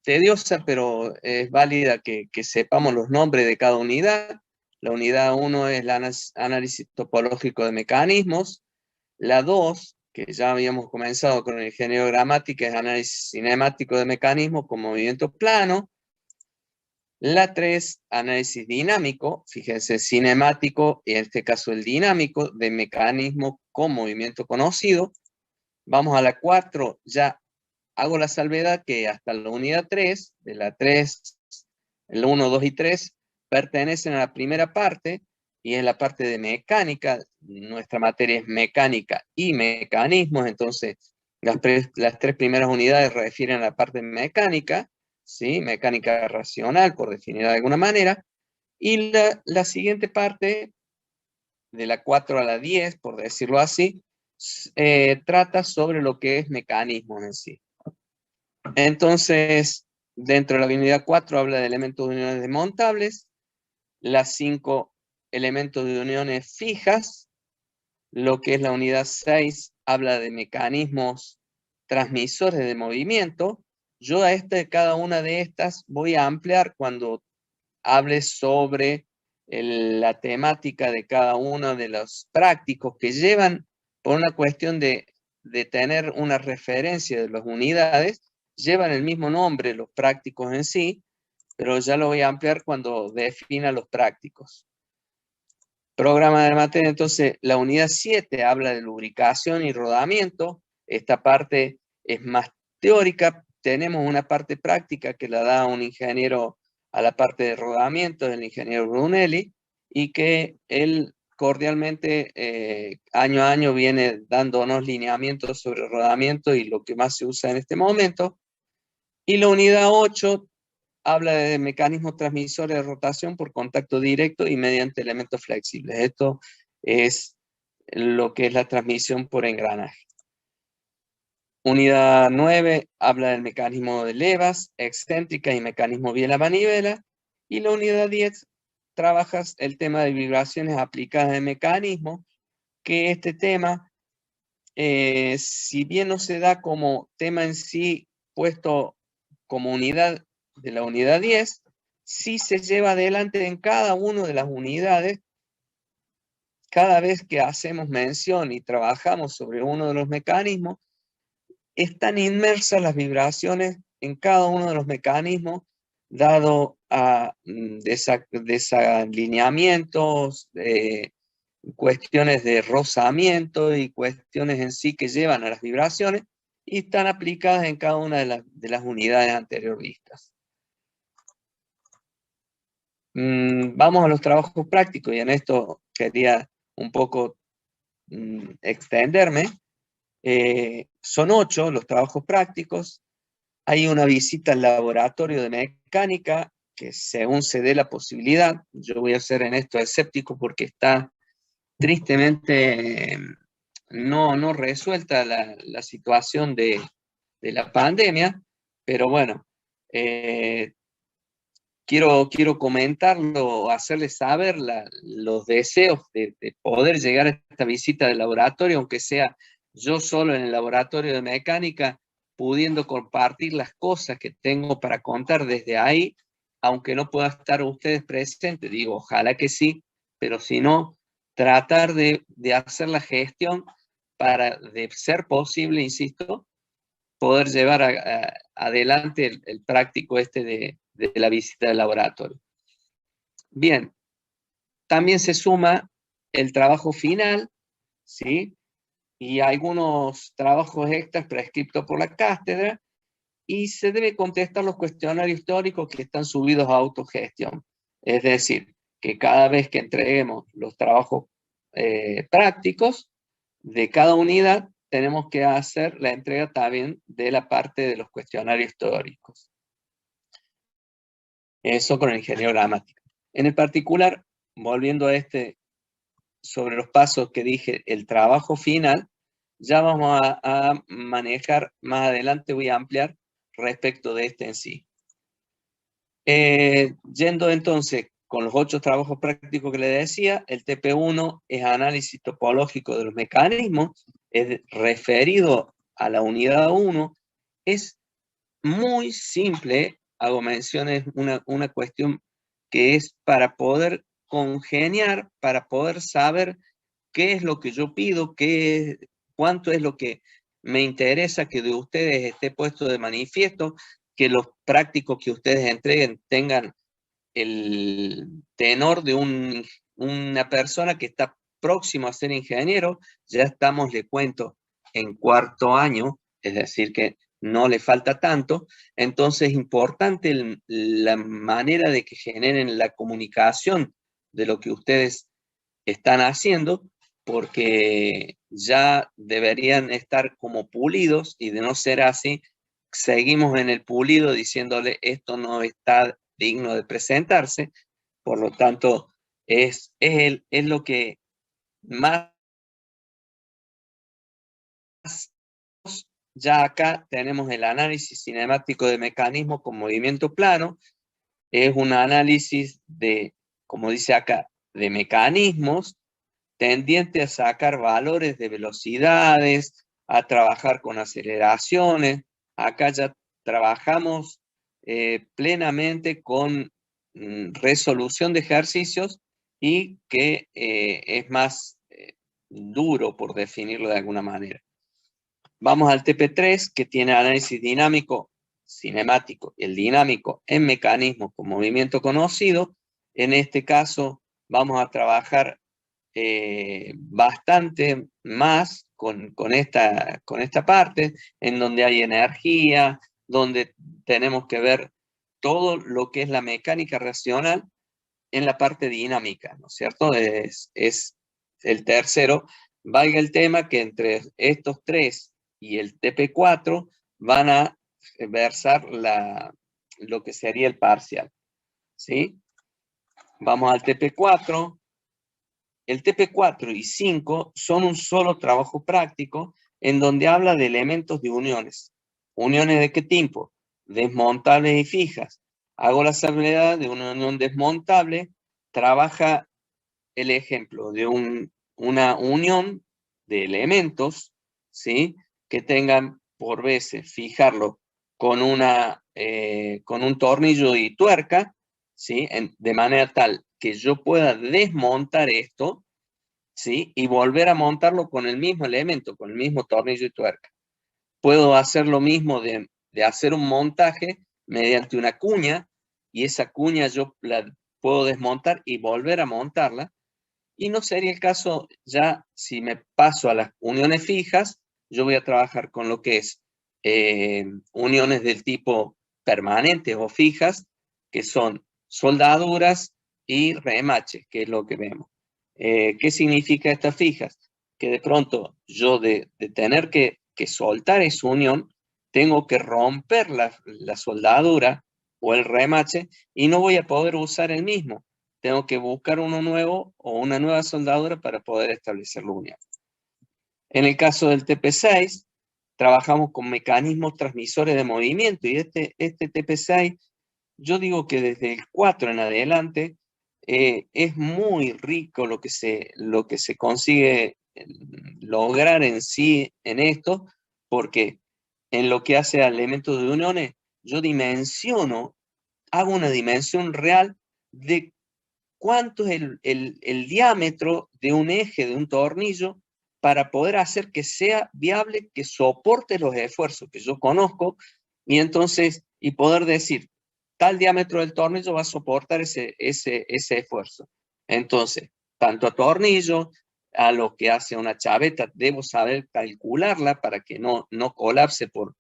tediosa, pero es válida que sepamos los nombres de cada unidad. La unidad 1 es el análisis topológico de mecanismos. La 2, que ya habíamos comenzado con el ingeniero gramática, es análisis cinemático de mecanismos con movimiento plano. La 3, análisis dinámico, fíjense, cinemático, y en este caso el dinámico, de mecanismo con movimiento conocido. Vamos a la 4, ya hago la salvedad que hasta la unidad 3, de la 3, el 1, 2 y 3, pertenecen a la primera parte, y es la parte de mecánica. Nuestra materia es mecánica y mecanismos, entonces las tres primeras unidades refieren a la parte mecánica, ¿sí? Mecánica racional, por definir de alguna manera, y la siguiente parte, de la 4 a la 10, por decirlo así, trata sobre lo que es mecanismos en sí. Entonces, dentro de la unidad 4 habla de elementos de uniones desmontables, las 5 elementos de uniones fijas, lo que es la unidad 6 habla de mecanismos transmisores de movimiento. Yo a cada una de estas voy a ampliar cuando hable sobre la temática de cada uno de los prácticos que llevan, por una cuestión de tener una referencia de las unidades, llevan el mismo nombre los prácticos en sí, pero ya lo voy a ampliar cuando defina los prácticos. Programa de materia, entonces, la unidad 7 habla de lubricación y rodamiento. Esta parte es más teórica. Tenemos una parte práctica que la da un ingeniero a la parte de rodamiento, el ingeniero Brunelli, y que él cordialmente año a año viene dándonos lineamientos sobre rodamiento y lo que más se usa en este momento. Y la unidad 8 habla de mecanismos transmisores de rotación por contacto directo y mediante elementos flexibles. Esto es lo que es la transmisión por engranaje. Unidad 9 habla del mecanismo de levas, excéntrica y mecanismo biela-manivela. Y la unidad 10 trabaja el tema de vibraciones aplicadas en mecanismo, que este tema, si bien no se da como tema en sí puesto como unidad de la unidad 10, sí se lleva adelante en cada una de las unidades. Cada vez que hacemos mención y trabajamos sobre uno de los mecanismos, están inmersas las vibraciones en cada uno de los mecanismos, dado a desalineamientos, cuestiones de rozamiento y cuestiones en sí que llevan a las vibraciones, y están aplicadas en cada una de las unidades anteriores vistas. Vamos a los trabajos prácticos, y en esto quería un poco extenderme. Son 8 los trabajos prácticos. Hay una visita al laboratorio de mecánica, que según se dé la posibilidad, yo voy a ser en esto escéptico porque está tristemente no resuelta la situación de la pandemia, pero bueno, quiero comentarlo, hacerles saber los deseos de poder llegar a esta visita del laboratorio, aunque sea yo solo en el laboratorio de mecánica, pudiendo compartir las cosas que tengo para contar desde ahí, aunque no pueda estar ustedes presentes, digo, ojalá que sí, pero si no, tratar de hacer la gestión para, de ser posible, insisto, poder llevar adelante el práctico de la visita del laboratorio. Bien, también se suma el trabajo final, ¿sí? Y algunos trabajos extras prescriptos por la cátedra, y se debe contestar los cuestionarios teóricos que están subidos a autogestión. Es decir, que cada vez que entreguemos los trabajos prácticos de cada unidad, tenemos que hacer la entrega también de la parte de los cuestionarios teóricos. Eso con el ingeniero gramático. En el particular, volviendo a sobre los pasos que dije, el trabajo final, ya vamos a manejar más adelante, voy a ampliar respecto de en sí. Yendo entonces con los 8 trabajos prácticos que le decía, el TP1 es análisis topológico de los mecanismos, es referido a la unidad 1, es muy simple, hago menciones, una cuestión que es para poder congeniar, para poder saber qué es lo que yo pido, cuánto es lo que me interesa que de ustedes esté puesto de manifiesto, que los prácticos que ustedes entreguen tengan el tenor de una persona que está próximo a ser ingeniero. Ya estamos, le cuento, en 4º año, es decir que no le falta tanto. Entonces es importante la manera de que generen la comunicación de lo que ustedes están haciendo, porque ya deberían estar como pulidos, y de no ser así, seguimos en el pulido diciéndole esto no está digno de presentarse. Por lo tanto, es lo que más. Ya acá tenemos el análisis cinemático de mecanismos con movimiento plano. Es un análisis de, como dice acá, de mecanismos tendiente a sacar valores de velocidades, a trabajar con aceleraciones. Acá ya trabajamos plenamente con resolución de ejercicios, y que es más duro, por definirlo de alguna manera. Vamos al TP3, que tiene análisis dinámico cinemático, el dinámico en mecanismos con movimiento conocido. En este caso vamos a trabajar bastante más con esta parte, en donde hay energía, donde tenemos que ver todo lo que es la mecánica racional en la parte dinámica, ¿no es cierto? Es el tercero. Valga el tema que entre estos 3 y el TP4 van a versar lo que sería el parcial, ¿sí? Vamos al TP4. El TP4 y 5 son un solo trabajo práctico en donde habla de elementos de uniones. ¿Uniones de qué tipo? Desmontables y fijas. Hago la salvedad de una unión desmontable. Trabaja el ejemplo de una unión de elementos, ¿sí? Que tengan por veces fijarlo con un tornillo y tuerca, ¿sí? De manera tal que yo pueda desmontar esto, ¿sí? Y volver a montarlo con el mismo elemento, con el mismo tornillo y tuerca. Puedo hacer lo mismo de hacer un montaje mediante una cuña, y esa cuña yo la puedo desmontar y volver a montarla. Y no sería el caso ya si me paso a las uniones fijas. Yo voy a trabajar con lo que es uniones del tipo permanentes o fijas, que son soldaduras y remaches, que es lo que vemos. ¿Qué significa estas fijas? Que de pronto yo de tener que soltar esa unión, tengo que romper la soldadura o el remache, y no voy a poder usar el mismo. Tengo que buscar uno nuevo o una nueva soldadura para poder establecer la unión. En el caso del TP6, trabajamos con mecanismos transmisores de movimiento, y este TP6, yo digo que desde el 4 en adelante es muy rico lo que se consigue lograr en sí en esto, porque en lo que hace a elementos de uniones, yo dimensiono, hago una dimensión real de cuánto es el diámetro de un eje, de un tornillo, para poder hacer que sea viable, que soporte los esfuerzos que yo conozco, y entonces, y poder decir, tal diámetro del tornillo va a soportar ese esfuerzo. Entonces, tanto a tornillo, a lo que hace una chaveta, debo saber calcularla para que no colapse por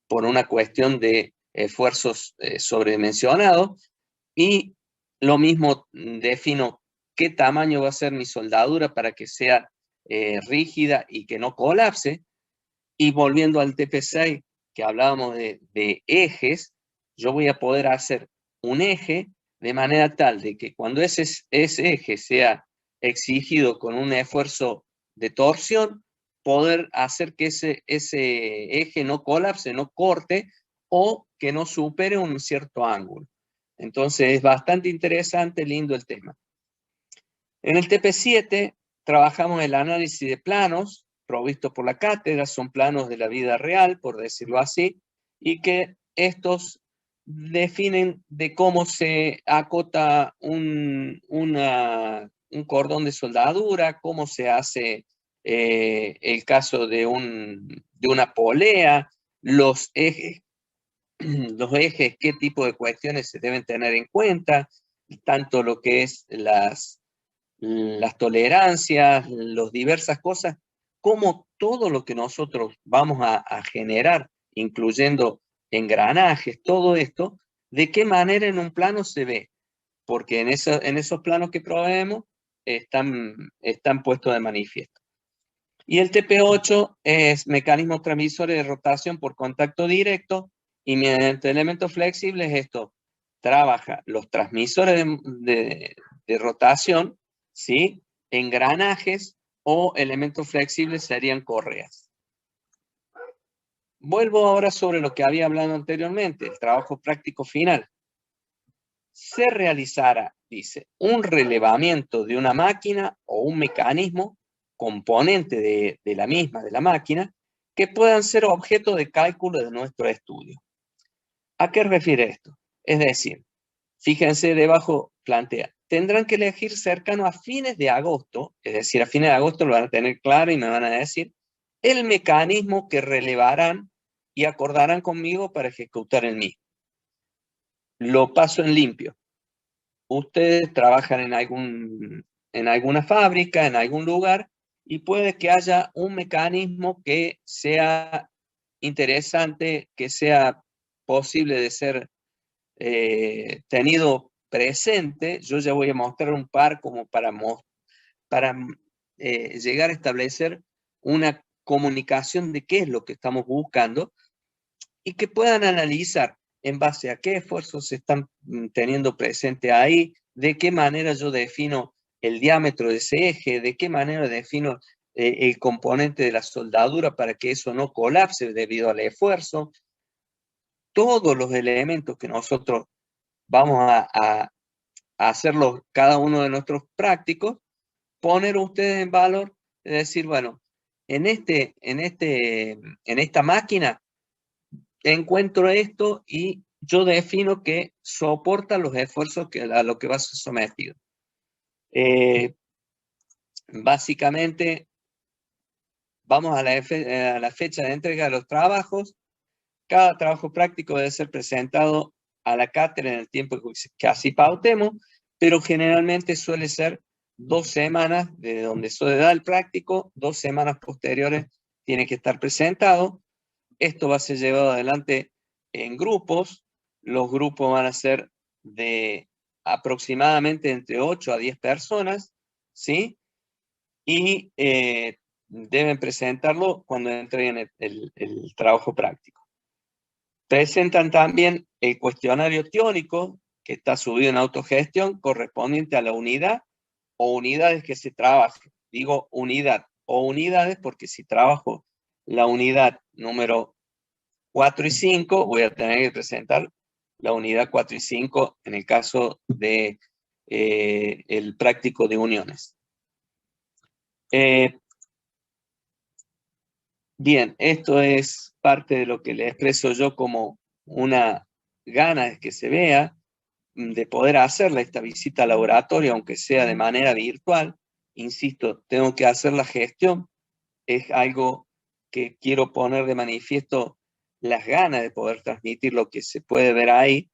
una cuestión de esfuerzos sobredimensionados, y lo mismo defino qué tamaño va a ser mi soldadura para que sea rígida y que no colapse. Y volviendo al TP6, que hablábamos de ejes, yo voy a poder hacer un eje de manera tal de que cuando ese eje sea exigido con un esfuerzo de torsión, poder hacer que ese eje no colapse, no corte, o que no supere un cierto ángulo. Entonces es bastante interesante, lindo el tema. En el TP7 trabajamos el análisis de planos provistos por la cátedra, son planos de la vida real, por decirlo así, y que estos definen de cómo se acota un cordón de soldadura, cómo se hace el caso de una polea, los ejes, qué tipo de cuestiones se deben tener en cuenta, tanto lo que es las tolerancias, las diversas cosas, como todo lo que nosotros vamos a generar, incluyendo engranajes, todo esto, de qué manera en un plano se ve, porque en esos planos que proveemos están puestos de manifiesto. Y el TP8 es mecanismos transmisores de rotación por contacto directo, y mediante elementos flexibles esto trabaja los transmisores de rotación, ¿sí? Engranajes, o elementos flexibles serían correas. Vuelvo ahora sobre lo que había hablado anteriormente, el trabajo práctico final. Se realizará, dice, un relevamiento de una máquina o un mecanismo componente de la misma, de la máquina, que puedan ser objeto de cálculo de nuestro estudio. ¿A qué refiere esto? Es decir, fíjense debajo, plantea, tendrán que elegir cercano a fines de agosto, es decir, a fines de agosto lo van a tener claro y me van a decir el mecanismo que relevarán y acordarán conmigo para ejecutar el mismo. Lo paso en limpio. Ustedes trabajan en alguna fábrica, en algún lugar, y puede que haya un mecanismo que sea interesante, que sea posible de ser tenido presente. Yo ya voy a mostrar un par como para llegar a establecer una comunicación de qué es lo que estamos buscando, y que puedan analizar en base a qué esfuerzos se están teniendo presente ahí, de qué manera yo defino el diámetro de ese eje, de qué manera defino el componente de la soldadura para que eso no colapse debido al esfuerzo. Todos los elementos que nosotros vamos a hacerlos cada uno de nuestros prácticos, poner ustedes en valor, es decir, bueno, en esta máquina encuentro esto y yo defino que soporta los esfuerzos a lo que va a ser sometido. Básicamente, vamos a la fecha de entrega de los trabajos. Cada trabajo práctico debe ser presentado a la cátedra en el tiempo que así pautemos, pero generalmente suele ser 2 semanas de donde se da el práctico, 2 semanas posteriores tiene que estar presentado. Esto va a ser llevado adelante en grupos. Los grupos van a ser de aproximadamente entre 8 a 10 personas, ¿sí? Y deben presentarlo cuando entreguen el trabajo práctico. Presentan también el cuestionario teórico que está subido en autogestión correspondiente a la unidad o unidades que se trabajen. Digo unidad o unidades porque si trabajo la unidad número 4 y 5, voy a tener que presentar la unidad 4 y 5 en el caso de el práctico de uniones. Bien, esto es parte de lo que le expreso yo como una gana de que se vea, de poder hacerle esta visita al laboratorio, aunque sea de manera virtual. Insisto, tengo que hacer la gestión. Es algo que quiero poner de manifiesto, las ganas de poder transmitir lo que se puede ver ahí,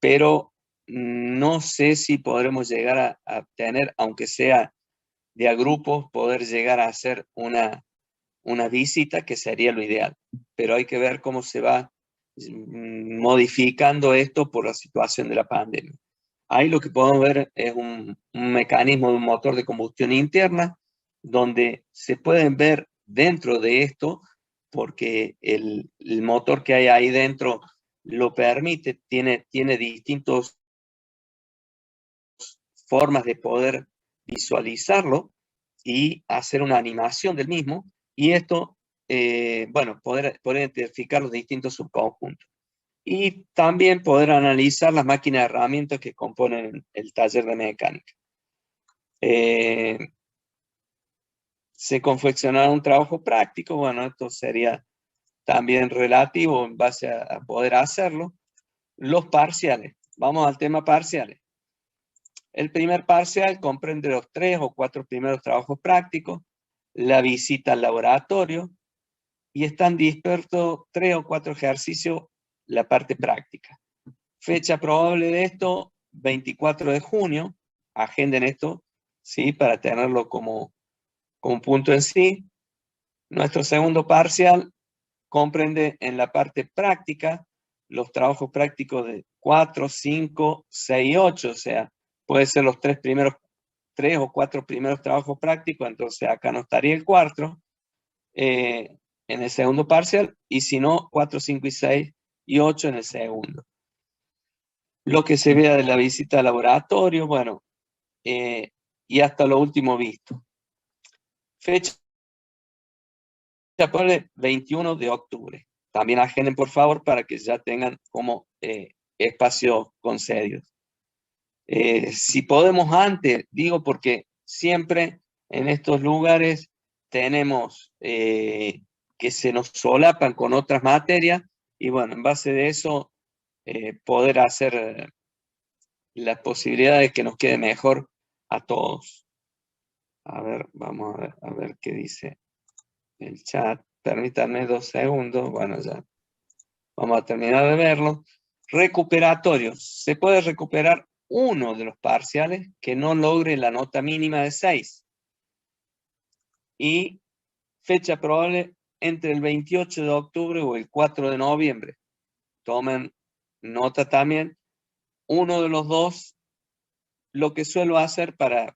pero no sé si podremos llegar a tener, aunque sea de a grupos, poder llegar a hacer una visita, que sería lo ideal. Pero hay que ver cómo se va modificando esto por la situación de la pandemia. Ahí lo que podemos ver es un mecanismo de un motor de combustión interna, donde se pueden ver dentro de esto, porque el motor que hay ahí dentro lo permite, tiene distintas formas de poder visualizarlo y hacer una animación del mismo, y esto, bueno, poder identificar los distintos subconjuntos. Y también poder analizar las máquinas de herramientas que componen el taller de mecánica. Se confeccionará un trabajo práctico, bueno, esto sería también relativo en base a poder hacerlo. Los parciales, vamos al tema parciales. El primer parcial comprende los 3 o 4 primeros trabajos prácticos, la visita al laboratorio, y están dispersos 3 o 4 ejercicios, la parte práctica. Fecha probable de esto, 24 de junio, agenden esto, ¿sí? Para tenerlo como un punto en sí. Nuestro segundo parcial comprende en la parte práctica los trabajos prácticos de 4, 5, 6 y 8, o sea, puede ser los 3 o 4 primeros trabajos prácticos, entonces acá no estaría el cuarto, en el segundo parcial, y si no, 4, 5 y 6 y 8 en el segundo. Lo que se vea de la visita al laboratorio, bueno, y hasta lo último visto. Fecha por el 21 de octubre. También agenden, por favor, para que ya tengan como espacios concedidos. Si podemos antes, digo porque siempre en estos lugares tenemos que se nos solapan con otras materias, y bueno, en base de eso, poder hacer las posibilidades que nos quede mejor a todos. A ver, vamos a ver qué dice el chat. Permítanme 2 segundos. Bueno, ya vamos a terminar de verlo. Recuperatorios. Se puede recuperar uno de los parciales que no logre la nota mínima de 6. Y fecha probable entre el 28 de octubre o el 4 de noviembre. Tomen nota también. Uno de los dos, lo que suelo hacer para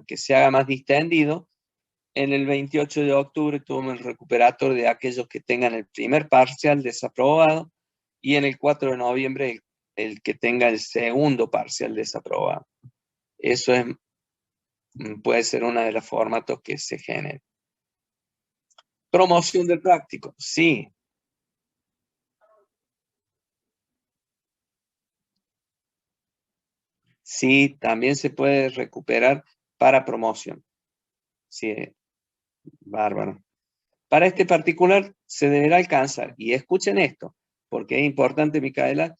que se haga más distendido, en el 28 de octubre tomo el recuperatorio de aquellos que tengan el primer parcial desaprobado, y en el 4 de noviembre el que tenga el segundo parcial desaprobado. Eso puede ser una de los formatos que se genere. Promoción del práctico, sí. Sí, también se puede recuperar para promoción. Sí, bárbaro. Para este particular se deberá alcanzar, y escuchen esto, porque es importante, Micaela,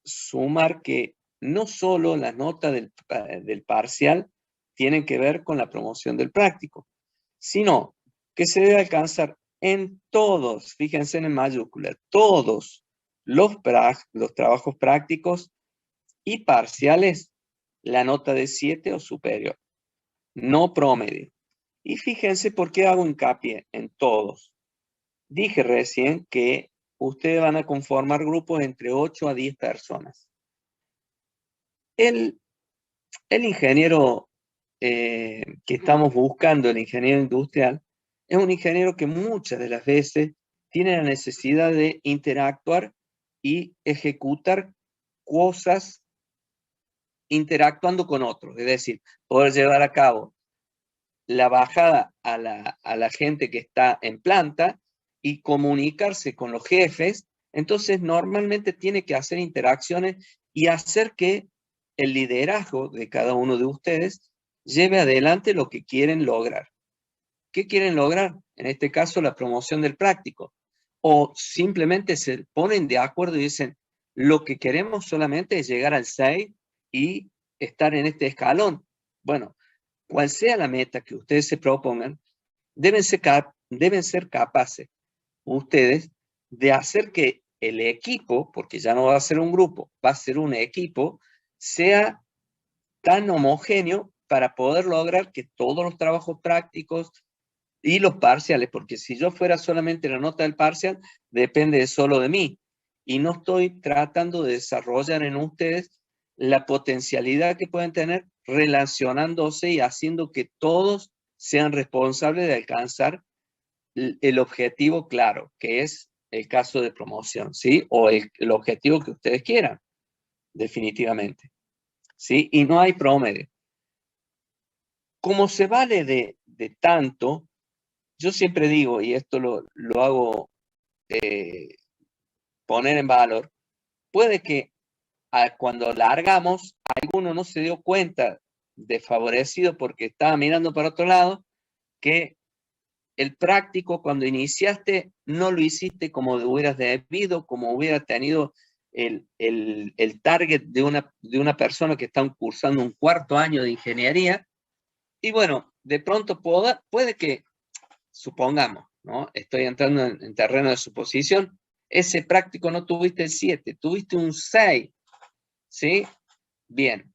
sumar que no solo las notas del parcial tienen que ver con la promoción del práctico, sino que se debe alcanzar en todos, fíjense en mayúscula, todos los trabajos prácticos y parciales, la nota de 7 o superior, no promedio. Y fíjense por qué hago hincapié en todos. Dije recién que ustedes van a conformar grupos entre 8 a 10 personas. El ingeniero que estamos buscando, el ingeniero industrial, es un ingeniero que muchas de las veces tiene la necesidad de interactuar y ejecutar cosas interactuando con otros, es decir, poder llevar a cabo la bajada a la gente que está en planta y comunicarse con los jefes. Entonces normalmente tiene que hacer interacciones y hacer que el liderazgo de cada uno de ustedes lleve adelante lo que quieren lograr. qué quieren lograr. En este caso, la promoción del práctico. O simplemente se ponen de acuerdo y dicen, lo que queremos solamente es llegar al 6 y estar en este escalón. Bueno, cual sea la meta que ustedes se propongan, deben ser capaces ustedes de hacer que el equipo, porque ya no va a ser un grupo, va a ser un equipo, sea tan homogéneo para poder lograr que todos los trabajos prácticos y los parciales, porque si yo fuera solamente la nota del parcial, depende solo de mí. Y no estoy tratando de desarrollar en ustedes la potencialidad que pueden tener relacionándose y haciendo que todos sean responsables de alcanzar el objetivo claro, que es el caso de promoción, ¿sí? O el objetivo que ustedes quieran, definitivamente, ¿sí? Y no hay promedio. Como se vale de tanto, yo siempre digo, y esto lo hago poner en valor, puede que cuando largamos, alguno no se dio cuenta, desfavorecido porque estaba mirando para otro lado, que el práctico cuando iniciaste no lo hiciste como hubieras debido, como hubiera tenido el target de una persona que está cursando un 4º año de ingeniería. Y bueno, de pronto puede que, supongamos, ¿no? Estoy entrando en terreno de suposición, ese práctico no tuviste el 7, tuviste un 6, ¿sí? Bien,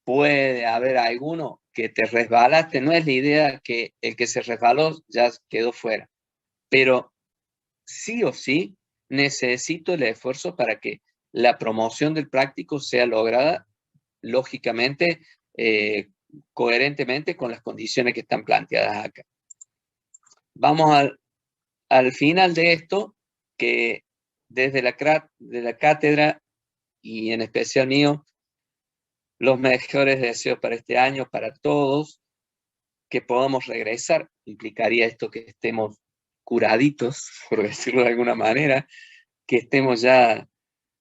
puede haber alguno que te resbalaste, no es la idea que el que se resbaló ya quedó fuera, pero sí o sí necesito el esfuerzo para que la promoción del práctico sea lograda lógicamente, coherentemente con las condiciones que están planteadas acá. Vamos al final de esto, que desde la cátedra y en especial mío, los mejores deseos para este año, para todos, que podamos regresar. Implicaría esto que estemos curaditos, por decirlo de alguna manera, que estemos ya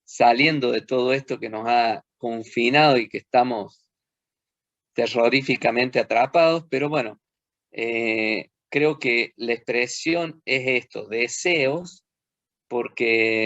saliendo de todo esto que nos ha confinado y que estamos terroríficamente atrapados, pero bueno, creo que la expresión es esto, deseos, porque